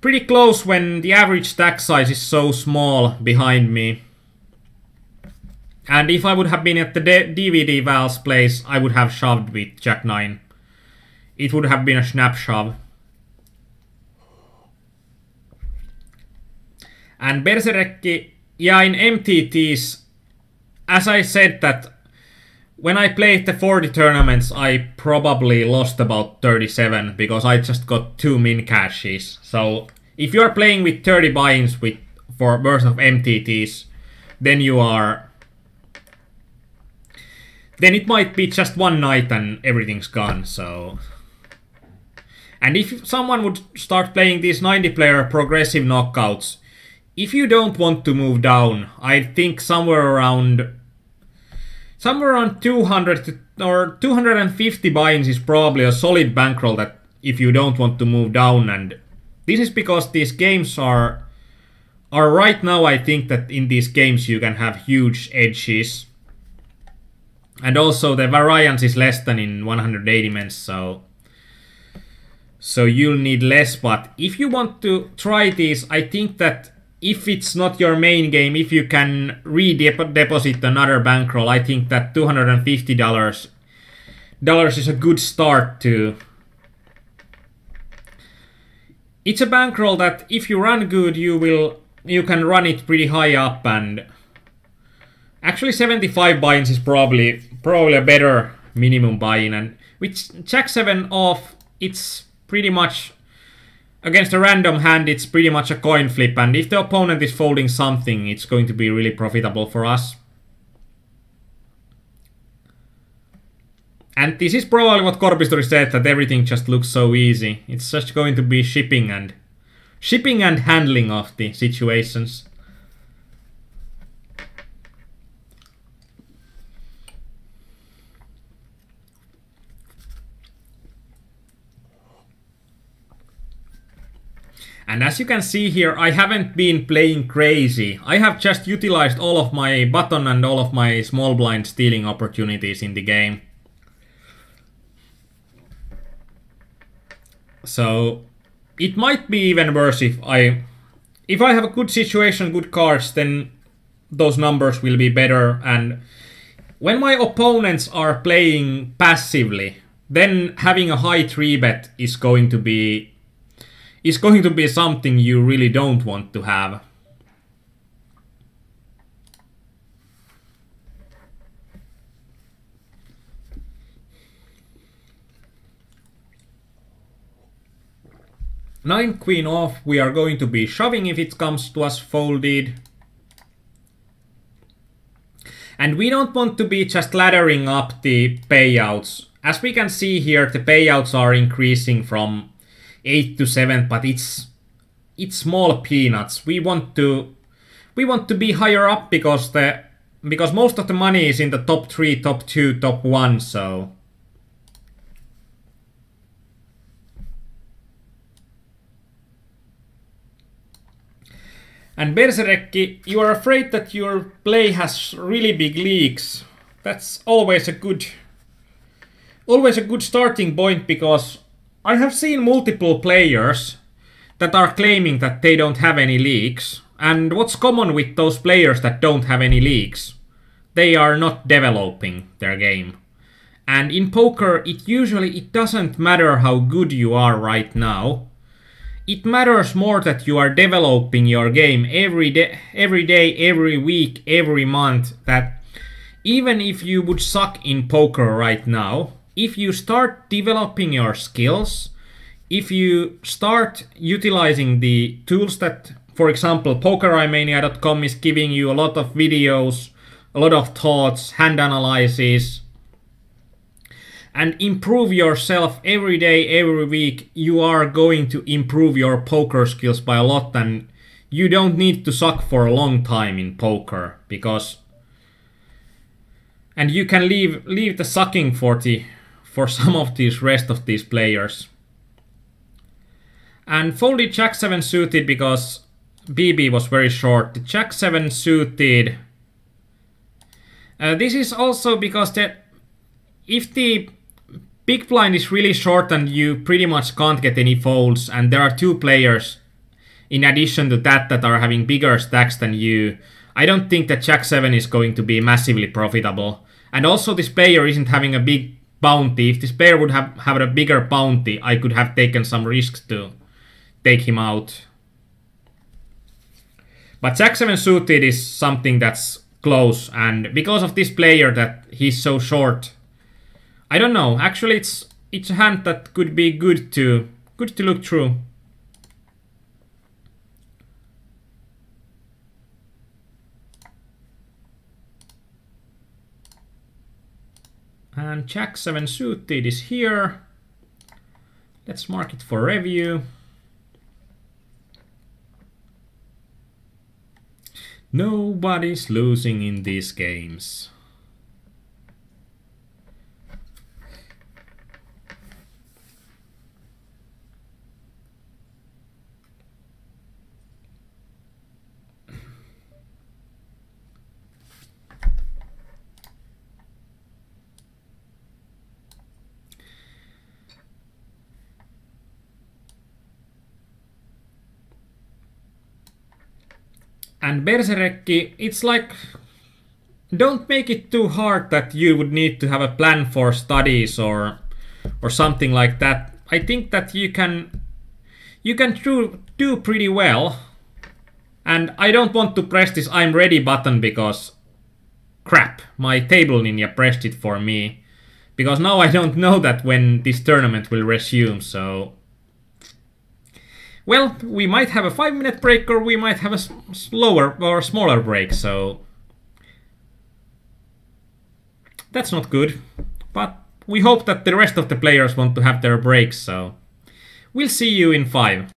A: Pretty close when the average stack size is so small behind me. And if I would have been at the DVD Val's place, I would have shoved with Jack-9. It would have been a snap shove. And Berserkki, yeah, in MTTs, as I said that when I played the 40 tournaments, I probably lost about 37 because I just got 2 min cashes. So if you are playing with 30 buy-ins for worth of MTTs, then it might be just one night and everything's gone. So, and if someone would start playing these 90-player progressive knockouts, if you don't want to move down, I think somewhere around 200 or 250 buy-ins is probably a solid bankroll that if you don't want to move down. And this is because these games are right now, I think that in these games you can have huge edges. And also the variance is less than in 180 mens, so you'll need less. But if you want to try these, I think that if it's not your main game, if you can redeposit another bankroll, I think that $250 is a good start to. It's a bankroll that if you run good, you can run it pretty high up, and actually 75 buy-ins is probably a better minimum buy-in. And with Jack 7 off, it's pretty much against a random hand, it's pretty much a coin flip, and if the opponent is folding something, it's going to be really profitable for us. And this is probably what Korpistori said, that everything just looks so easy. It's just going to be shipping and handling of the situations. And as you can see here, I haven't been playing crazy. I have just utilized all of my button and all of my small blind stealing opportunities in the game. So it might be even worse if I have a good situation, good cards, then those numbers will be better. And when my opponents are playing passively, then having a high 3-bet is going to be something you really don't want to have. Nine queen off, we are going to be shoving if it comes to us folded. And we don't want to be just laddering up the payouts. As we can see here, the payouts are increasing from 8 to 7, but it's small peanuts. We want to be higher up because most of the money is in the top 3, top 2, top 1, so. And Berserkki, you are afraid that your play has really big leaks. That's always a good starting point, because I have seen multiple players that are claiming that they don't have any leaks. And what's common with those players that don't have any leaks? They are not developing their game. And in poker, it doesn't matter how good you are right now. It matters more that you are developing your game every day, every week, every month. That even if you would suck in poker right now, if you start developing your skills, if you start utilizing the tools that, for example, PokerImania.com is giving you a lot of videos, a lot of thoughts, hand analysis, and improve yourself every day, every week, you are going to improve your poker skills by a lot, and you don't need to suck for a long time in poker, because... And you can leave the sucking for some of these rest of these players. And folded Jack 7 suited because BB was very short. The Jack 7 suited... this is also because if the big blind is really short and you pretty much can't get any folds, and there are two players in addition to that are having bigger stacks than you, I don't think that Jack 7 is going to be massively profitable. And also this player isn't having a big bounty. If this player would have a bigger bounty, I could have taken some risks to take him out. But Jack 7 suited is something that's close, and because of this player that he's so short, I don't know. Actually, it's a hand that could be good to look through. And Jack 7 suited is here. Let's mark it for review. Nobody's losing in these games. And Berserkki, it's like, don't make it too hard that you would need to have a plan for studies or something like that. I think that you can do pretty well. And I don't want to press this I'm ready button because crap, my table ninja pressed it for me. Because now I don't know that when this tournament will resume, so Well, we might have a 5-minute break or we might have a slower or smaller break, so that's not good. But we hope that the rest of the players want to have their breaks, so we'll see you in 5.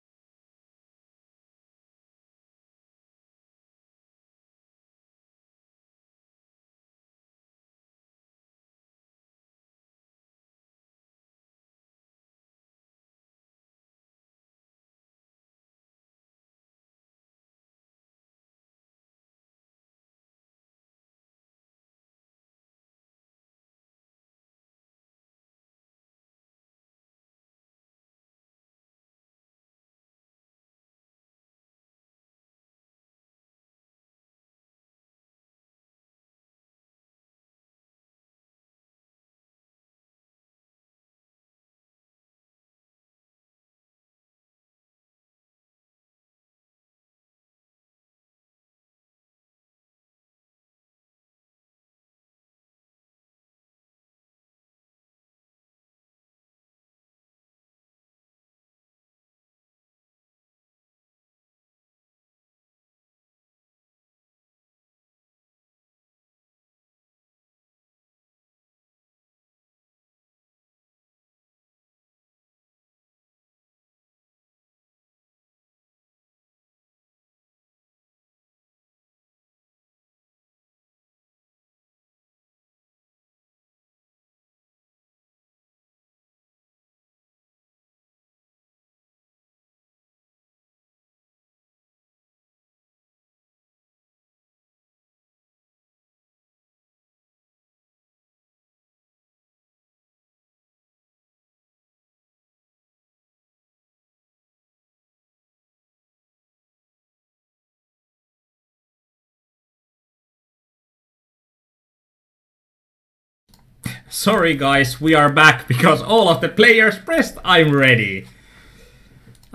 A: Sorry guys, we are back because all of the players pressed I'm ready.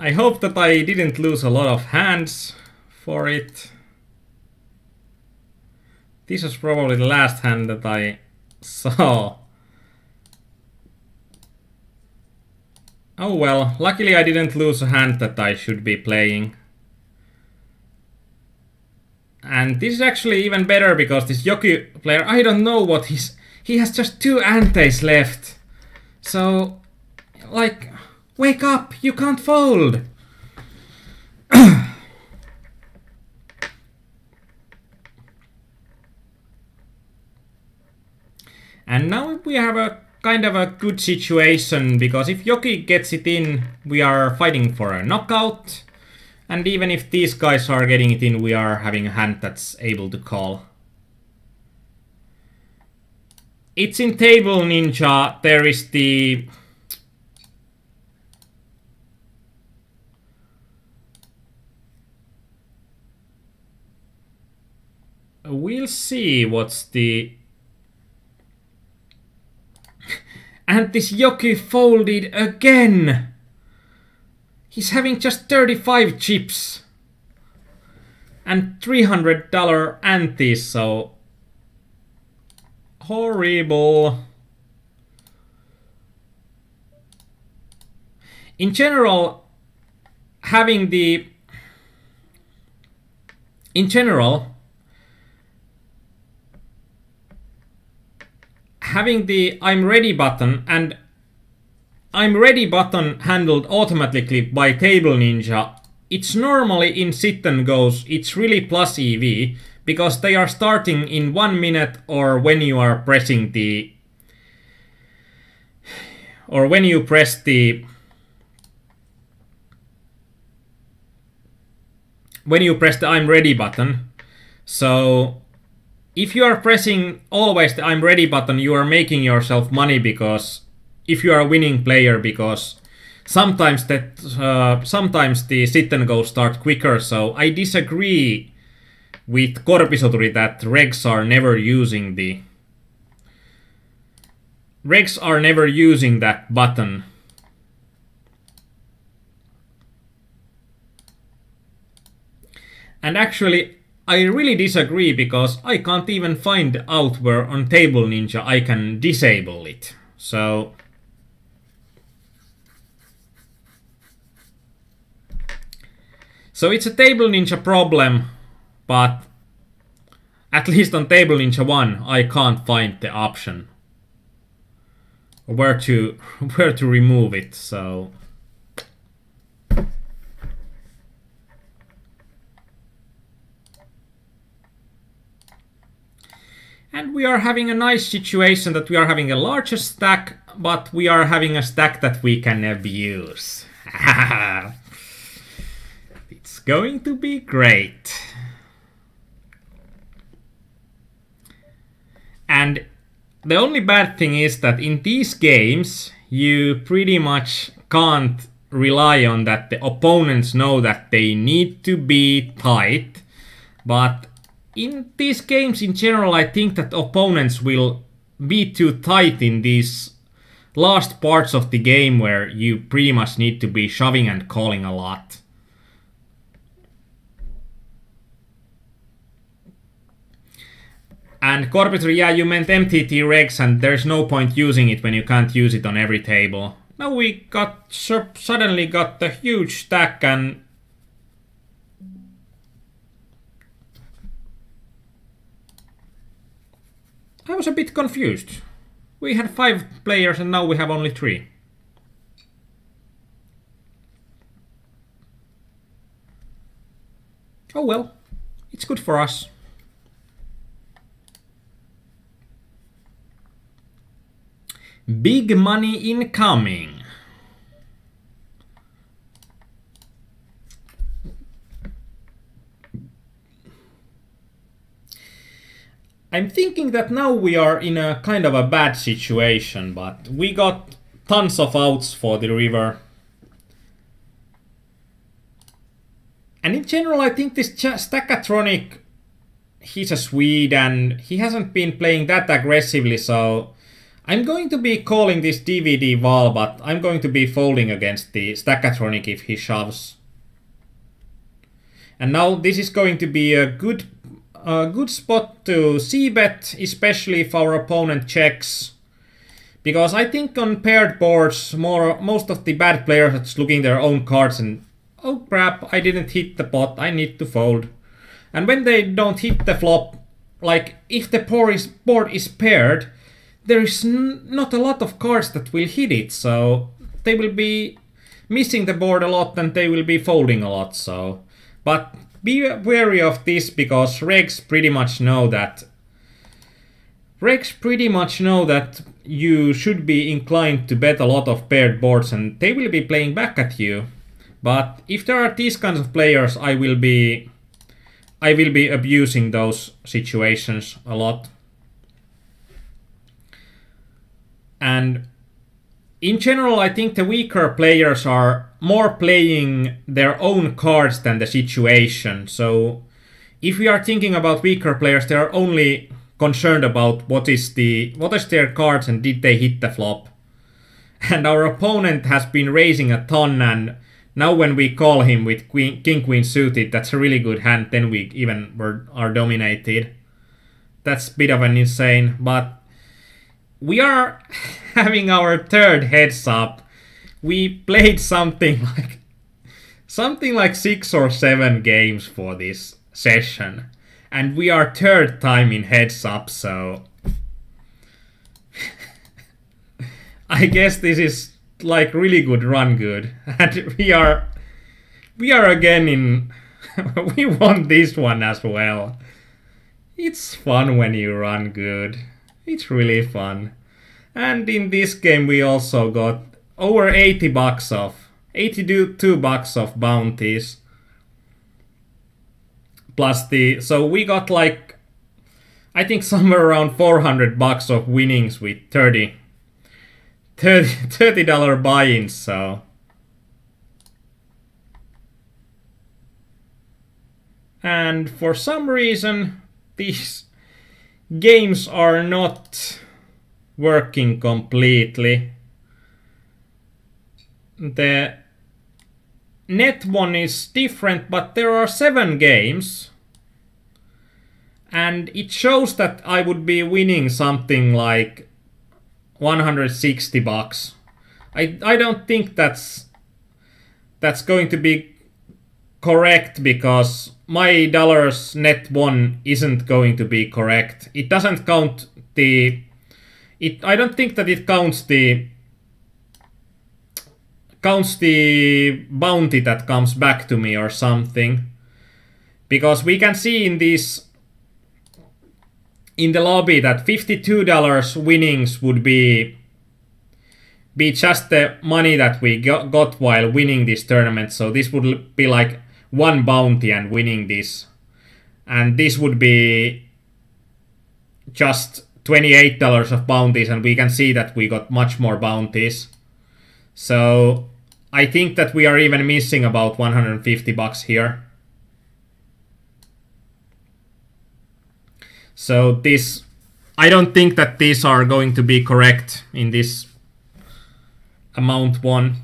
A: I hope that I didn't lose a lot of hands for it. This was probably the last hand that I saw. Oh well, luckily I didn't lose a hand that I should be playing. And this is actually even better because this Yoki player, I don't know what he has just 2 antes left. So, like, wake up, you can't fold. And now we have a kind of a good situation because if Yoki gets it in, we are fighting for a knockout. And even if these guys are getting it in, we are having a hand that's able to call. It's in Table Ninja. There is the... We'll see what's the... And this Yoki folded again! He's having just 35 chips. And $300 antes, so... Horrible. In general, having the... In general... Having the I'm ready button and I'm ready button handled automatically by Table Ninja, it's normally in sit and goes, it's really plus EV because they are starting in 1 minute or when you are pressing the... Or when you press the... When you press the I'm ready button. So... If you are pressing always the I'm ready button, you are making yourself money because if you are a winning player, because sometimes the sit and go start quicker. So I disagree with Korpisoturi that regs are never using that button. And actually, I really disagree because I can't even find out where on Table Ninja I can disable it. So So it's a Table Ninja problem, but at least on Table Ninja 1 I can't find the option where to remove it, so and we are having a nice situation that we are having a larger stack, but we are having a stack that we can abuse. It's going to be great. And the only bad thing is that in these games, you pretty much can't rely on that the opponents know that they need to be tight. But in these games in general, I think that opponents will be too tight in these last parts of the game where you pretty much need to be shoving and calling a lot. And Corpiter, yeah, you meant MTT regs, and there's no point using it when you can't use it on every table. Now we suddenly got a huge stack, and I was a bit confused. We had 5 players and now we have only 3. Oh well, it's good for us. Big money incoming. I'm thinking that now we are in a kind of a bad situation, but we got tons of outs for the river. And in general, I think this Stackatronic, he's a Swede and he hasn't been playing that aggressively, so I'm going to be calling this DVD wall, but I'm going to be folding against the Stackatronic if he shoves. And now this is going to be a good spot to c-bet, especially if our opponent checks. Because I think on paired boards, most of the bad players are just looking their own cards and, oh crap, I didn't hit the pot, I need to fold. And when they don't hit the flop, like if the board is paired, there is not a lot of cards that will hit it, so they will be missing the board a lot and they will be folding a lot, so. But be wary of this because regs pretty much know that you should be inclined to bet a lot of paired boards and they will be playing back at you. But if there are these kinds of players, I will be abusing those situations a lot. And in general, I think the weaker players are more playing their own cards than the situation. So if we are thinking about weaker players, they are only concerned about what is their cards and did they hit the flop. And our opponent has been raising a ton, and now when we call him with king queen suited, that's a really good hand. Then we even are dominated. That's a bit of an insane, but we are having our third heads up. We played something like 6 or 7 games for this session, and we are third time in heads up, so I guess this is like really good run good, and we are again in we won this one as well. It's fun when you run good. It's really fun. And in this game we also got over 82 bucks of bounties. Plus so we got like, I think somewhere around 400 bucks of winnings with $30 buy-ins, so. And for some reason, these games are not working completely. The net one is different, but there are 7 games. And it shows that I would be winning something like 160 bucks. I don't think that's going to be correct because my dollars net won isn't going to be correct. It doesn't count the... I don't think that it counts the bounty that comes back to me or something. Because we can see in this... in the lobby that $52 winnings would be just the money that we got while winning this tournament. So this would be like one bounty and winning this. And this would be just $28 of bounties, and we can see that we got much more bounties. So I think that we are even missing about 150 bucks here. So this, I don't think that these are going to be correct in this amount won.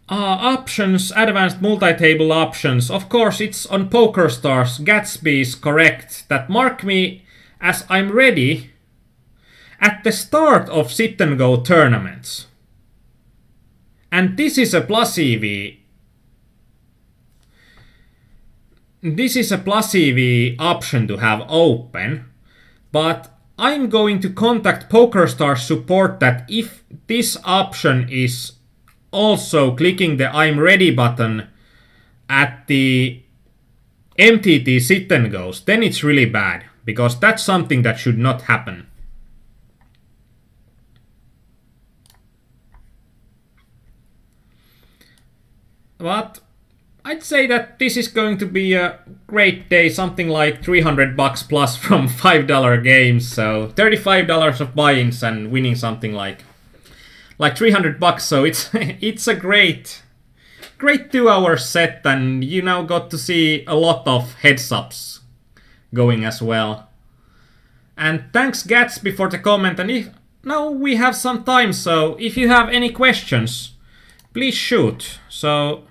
A: Options, advanced multi-table options. Of course, it's on PokerStars. Gatsby is correct. That mark me as I'm ready at the start of sit and go tournaments. And this is a plus EV. This is a plus EV option to have open, but I'm going to contact PokerStars support that if this option is also clicking the I'm ready button at the MTT sit and goes, then it's really bad, because that's something that should not happen. But I'd say that this is going to be a great day, something like 300 bucks plus from $5 games, so $35 of buy-ins and winning something like 300 bucks, so it's a great 2-hour set, and you now got to see a lot of heads-ups going as well. And thanks Gatsby for the comment, and now we have some time, so if you have any questions, please shoot. So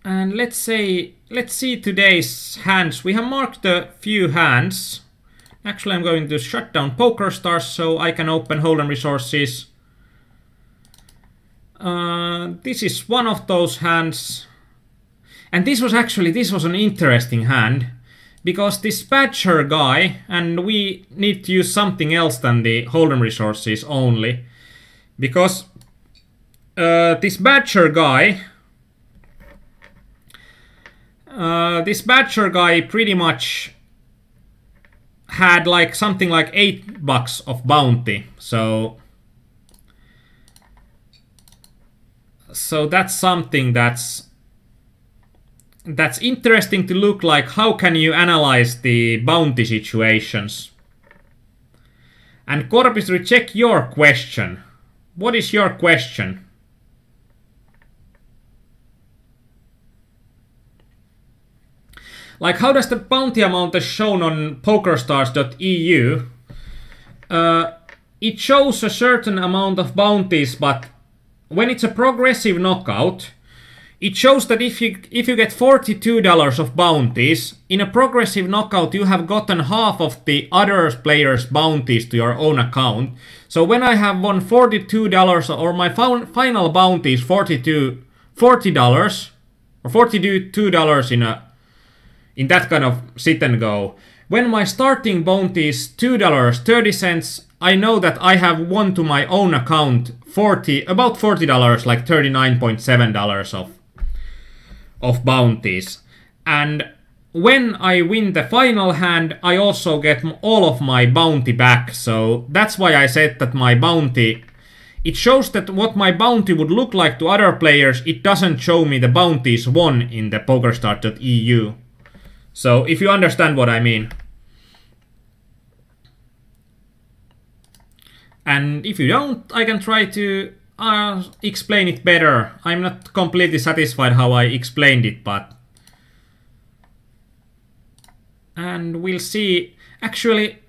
A: and let's see today's hands. We have marked a few hands. Actually, I'm going to shut down PokerStars so I can open Hold'em resources. This is one of those hands. And this was an interesting hand, because this Badger guy, and we need to use something else than the Hold'em resources only, because this Badger guy pretty much had like something like $8 of bounty, so that's something that's interesting to look like. How can you analyze the bounty situations? And Corpistry, check your question. What is your question? Like, how does the bounty amount is shown on PokerStars.eu? It shows a certain amount of bounties, but when it's a progressive knockout, it shows that if you get $42 of bounties, in a progressive knockout you have gotten half of the other players' bounties to your own account. So when I have won $42, or my final bounty is $40 or $42 in that kind of sit and go, when my starting bounty is $2.30, I know that I have won to my own account about $40, like $39.7 of bounties. And when I win the final hand, I also get all of my bounty back. So that's why I said that my bounty, it shows that what my bounty would look like to other players. It doesn't show me the bounties won in the PokerStars.eu. So if you understand what I mean. And if you don't, I can try to explain it better. I'm not completely satisfied how I explained it, but... And we'll see. Actually,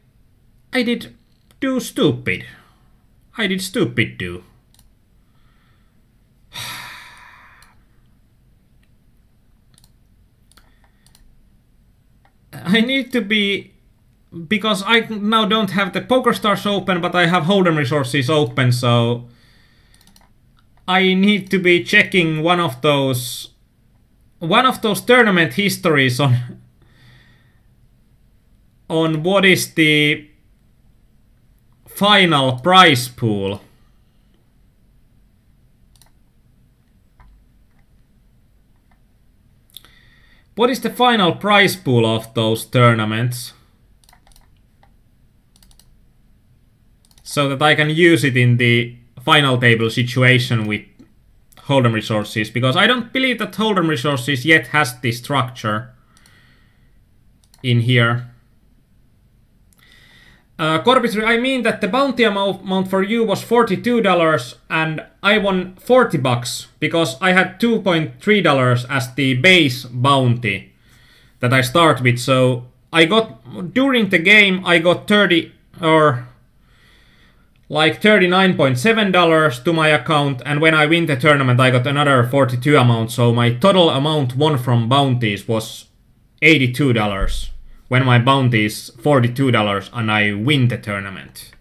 A: I did do stupid. I did stupid do. I need to be, because I now don't have the PokerStars open, but I have Hold'em resources open, so I need to be checking one of those tournament histories on what is the final prize pool. What is the final prize pool of those tournaments? So that I can use it in the final table situation with Hold'em resources, because I don't believe that Hold'em resources yet has this structure in here. Corbis, I mean that the bounty amount for you was $42 and I won $40 because I had $2.3 as the base bounty that I start with. So I got, during the game, I got 30 or like $39.7 to my account, and when I win the tournament I got another 42 amount, so my total amount won from bounties was $82. When my bounty is $42 and I win the tournament.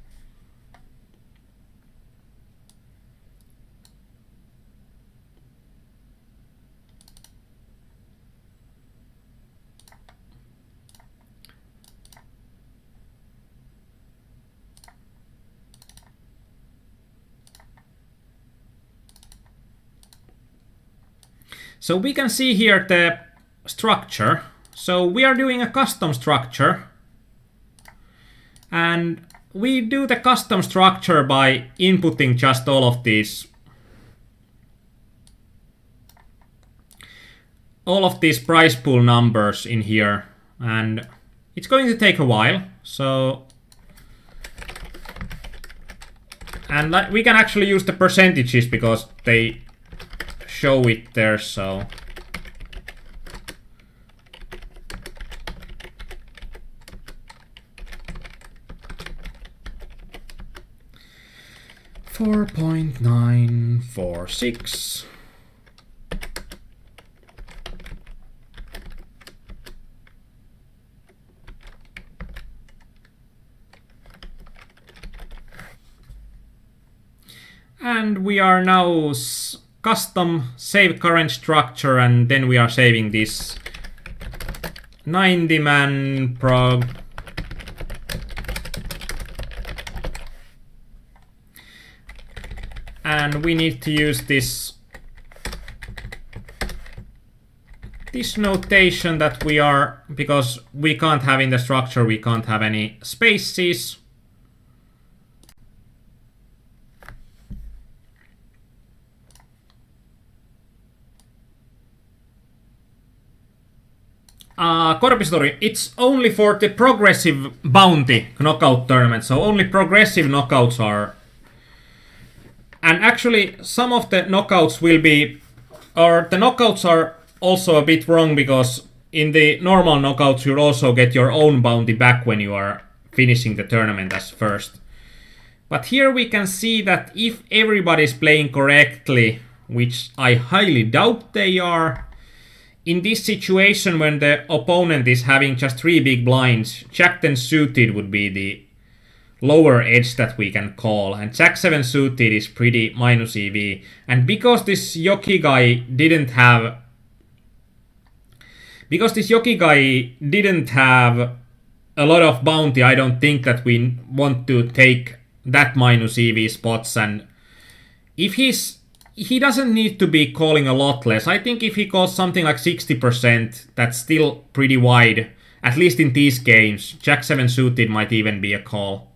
A: So we can see here the structure. So we are doing a custom structure, and we do the custom structure by inputting just all of these prize pool numbers in here, and it's going to take a while. So, and we can actually use the percentages because they show it there. So $4.946. And we are now custom save current structure, and then we are saving this 90-man prog. And we need to use this notation that we are, because we can't have in the structure, we can't have any spaces. Corpistory, it's only for the progressive bounty knockout tournament, so only progressive knockouts are. And actually, some of the knockouts will be, or the knockouts are also a bit wrong, because in the normal knockouts you also get your own bounty back when you are finishing the tournament as first. But here we can see that if everybody's playing correctly, which I highly doubt they are, in this situation when the opponent is having just 3 big blinds, Jack 10 suited would be the lower edge that we can call, and Jack 7 suited is pretty minus EV. And because this Yoki guy didn't have a lot of bounty, I don't think that we want to take that minus EV spots. And if he doesn't need to be calling a lot less. I think if he calls something like 60%, that's still pretty wide. At least in these games. Jack 7 suited might even be a call.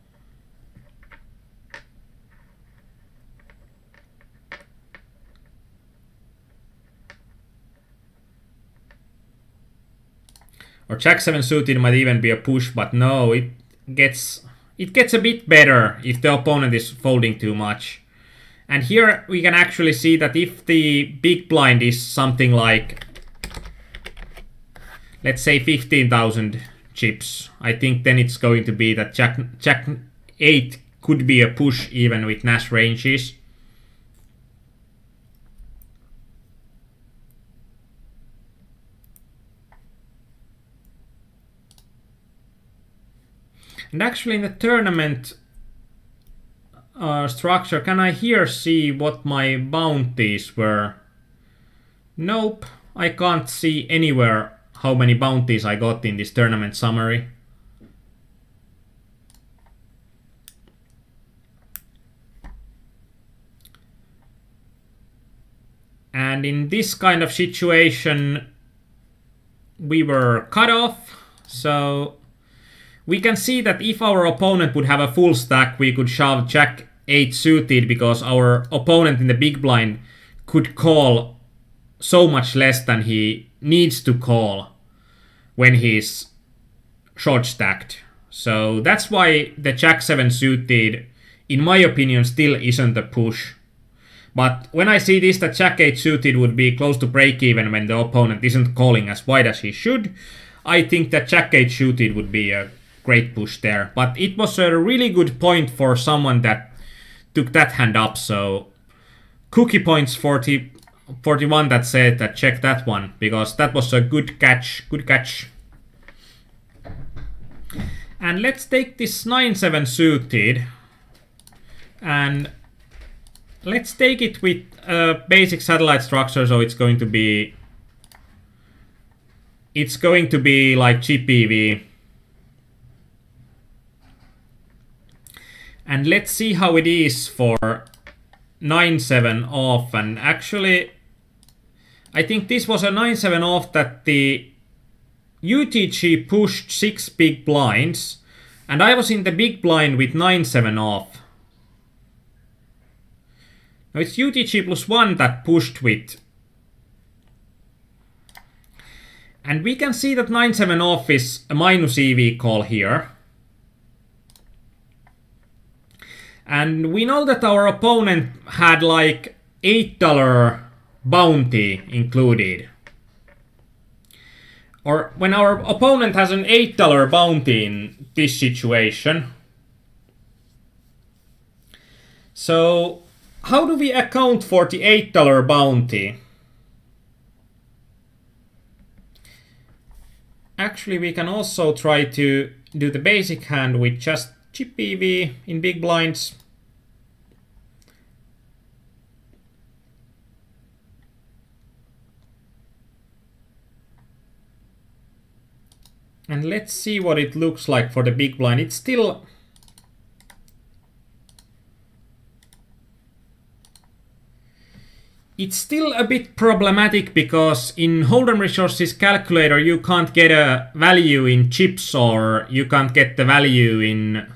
A: Or Jack 7 suited might even be a push, but no, it gets a bit better if the opponent is folding too much. And here we can actually see that if the big blind is something like, let's say 15,000 chips, I think then it's going to be that Jack 8 could be a push even with Nash ranges. And actually in the tournament structure, can I here see what my bounties were? Nope, I can't see anywhere how many bounties I got in this tournament summary. And in this kind of situation, we were cut off. So we can see that if our opponent would have a full stack, we could shove Jack 8 suited because our opponent in the big blind could call so much less than he needs to call when he's short stacked. So that's why the Jack 7 suited, in my opinion, still isn't a push. But when I see this, that Jack 8 suited would be close to break even when the opponent isn't calling as wide as he should, I think that Jack 8 suited would be a great push there. But it was a really good point for someone that took that hand up. So cookie points 41 that said that check that one, because that was a good catch. Good catch. And let's take this 9-7 suited and let's take it with a basic satellite structure, so it's going to be like chip EV. And let's see how it is for 9-7 off. And actually, I think this was a 9-7 off that the UTG pushed 6 big blinds, and I was in the big blind with 9-7 off. Now it's UTG +1 that pushed with. And we can see that 9-7 off is a minus EV call here. And we know that our opponent had like $8 bounty included. Or when our opponent has an $8 bounty in this situation. So how do we account for the $8 bounty? Actually, we can also try to do the basic hand with just chip EV in big blinds. And let's see what it looks like for the big blind. It's still a bit problematic because in Hold'em Resources calculator you can't get a value in chips, or you can't get the value in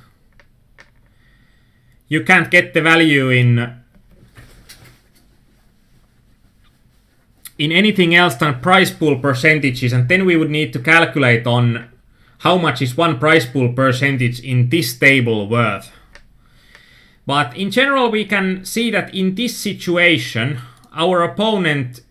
A: anything else than prize pool percentages, and then we would need to calculate on how much is one prize pool percentage in this table worth. But in general we can see that in this situation our opponent,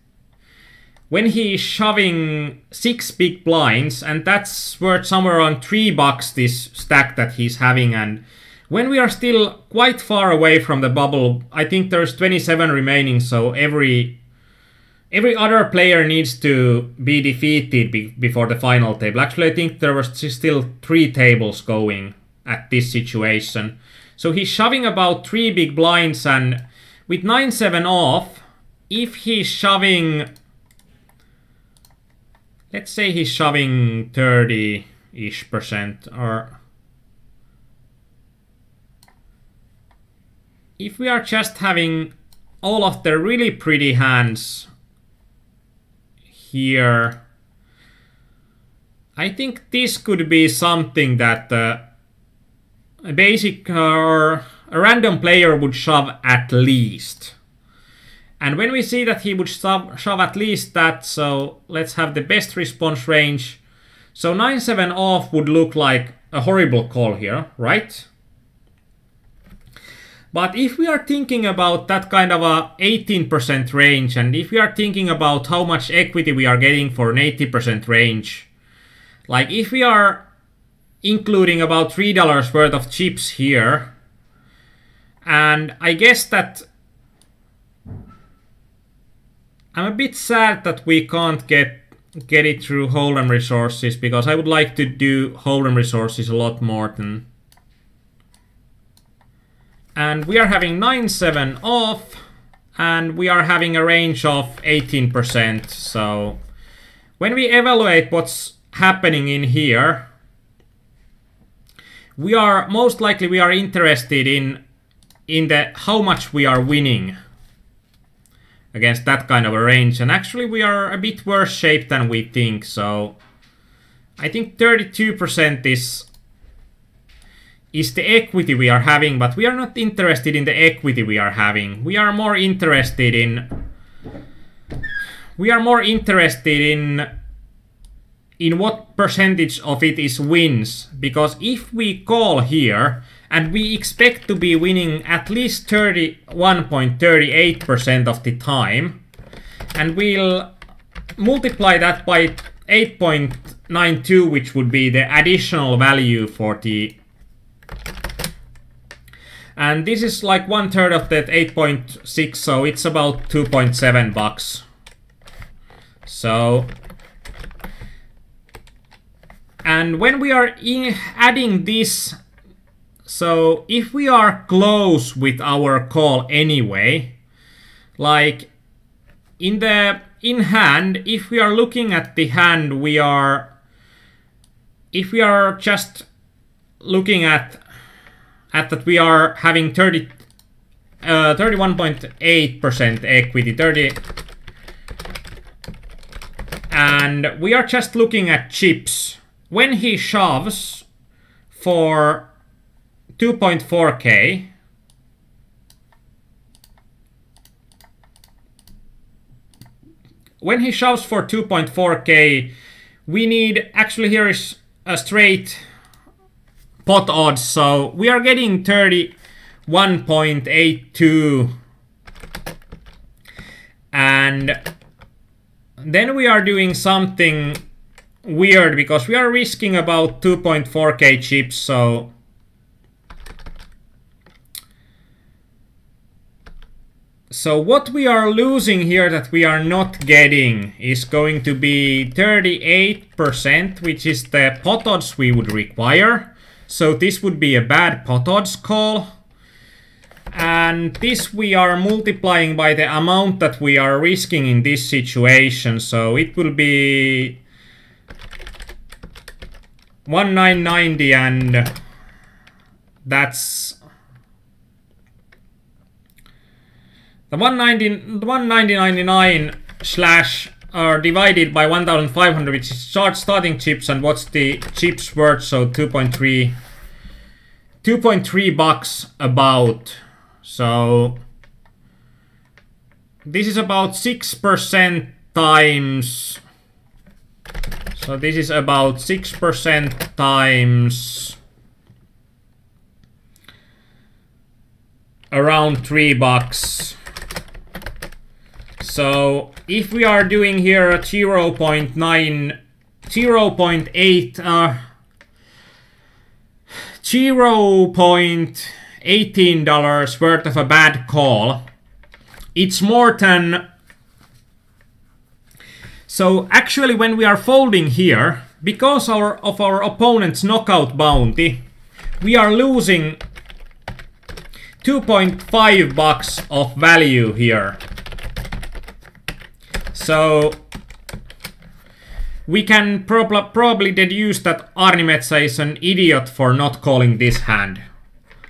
A: when he is shoving 6 big blinds, and that's worth somewhere around $3, this stack that he's having, and when we are still quite far away from the bubble, I think there's 27 remaining, so every other player needs to be defeated before the final table. Actually, I think there was still 3 tables going at this situation. So he's shoving about 3 big blinds, and with 9-7 off, if he's shoving, let's say he's shoving 30-ish%, or if we are just having all of the really pretty hands here, I think this could be something that a basic or a random player would shove at least. And when we see that he would shove at least that, so let's have the best response range. So 9-7 off would look like a horrible call here, right? But if we are thinking about that kind of a 18% range, and if we are thinking about how much equity we are getting for an 80% range, like if we are including about $3 worth of chips here, and I guess that I'm a bit sad that we can't get it through Hold'em Resources, because I would like to do Hold'em Resources a lot more than And we are having 9-7 off, and we are having a range of 18%. So when we evaluate what's happening in here, we are most likely interested in the how much we are winning against that kind of a range. And actually we are a bit worse shape than we think. So I think 32% is the equity we are having, but we are not interested in the equity we are having. We are more interested in what percentage of it is wins, because if we call here and we expect to be winning at least 31.38% of the time, and we'll multiply that by 8.92, which would be the additional value for the, and this is like 1/3 of that 8.6, so it's about $2.7. So, and when we are adding this, so if we are close with our call anyway, like in hand, if we are looking at the hand, if we are just looking at that we are having 31.8% equity, and we are just looking at chips. When he shoves for 2.4k, we need, actually here is a straight pot odds, so we are getting 31.82, and then we are doing something weird because we are risking about 2.4k chips, so what we are losing here that we are not getting is going to be 38%, which is the pot odds we would require. So this would be a bad pot odds call. And this we are multiplying by the amount that we are risking in this situation. So it will be 1990, and that's the 1999 slash divided by 1500, which is charged starting chips, and what's the chips worth? So 2.3 bucks about. So this is about 6% times. So this is about 6% times around $3. So if we are doing here a 0.18 worth of a bad call, it's more than. So actually when we are folding here, because of our opponent's knockout bounty, we are losing 2.5 bucks of value here. So we can probably deduce that Arnimetsa is an idiot for not calling this hand.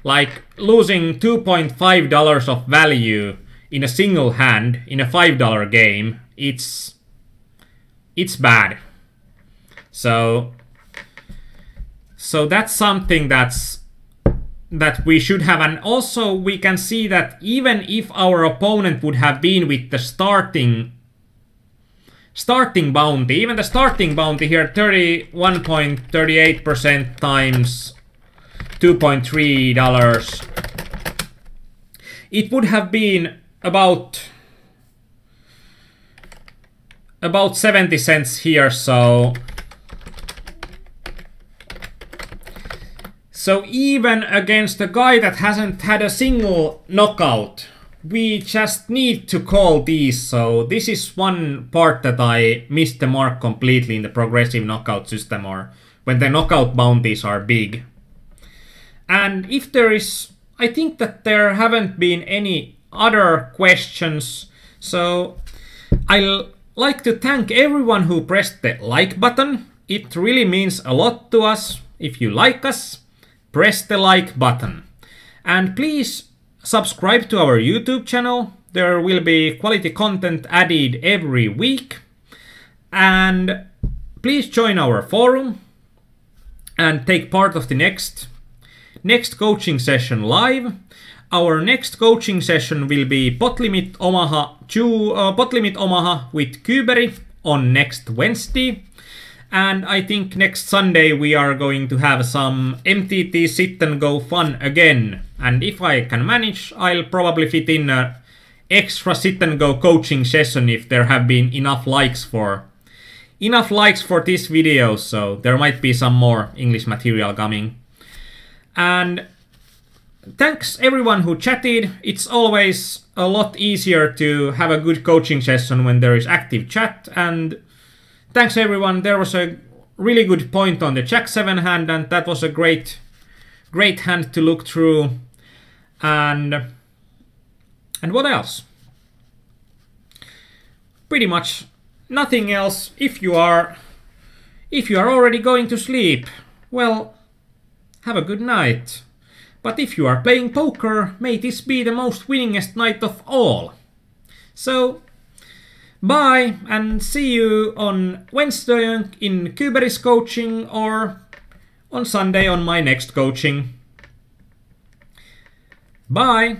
A: Like losing $2.5 of value in a single hand in a $5 game, it's bad. So that's something that we should have. And also we can see that even if our opponent would have been with the starting bounty, even the starting bounty here, 31.38% times $2.3, it would have been about 70 cents here. So even against a guy that hasn't had a single knockout, we just need to call these. So this is one part that I missed the mark completely in the progressive knockout system, or when the knockout bounties are big. And if there is I think that there haven't been any other questions, so I'll like to thank everyone who pressed the like button. It really means a lot to us. If you like us, press the like button. And please subscribe to our YouTube channel. There will be quality content added every week. And please join our forum and take part of the next coaching session live. Our next coaching session will be Pot Limit Omaha with Kuberi on next Wednesday. And I think next Sunday we are going to have some MTT sit and go fun again. And if I can manage, I'll probably fit in an extra sit and go coaching session if there have been enough likes for this video. So there might be some more English material coming. And thanks everyone who chatted. It's always a lot easier to have a good coaching session when there is active chat. And thanks everyone. There was a really good point on the Jack 7 hand, and that was a great hand to look through. And what else? Pretty much nothing else. If you are already going to sleep, well, have a good night. But if you are playing poker, may this be the most winningest night of all. So, bye, and see you on Wednesday in Kuberi's coaching or on Sunday on my next coaching. Bye!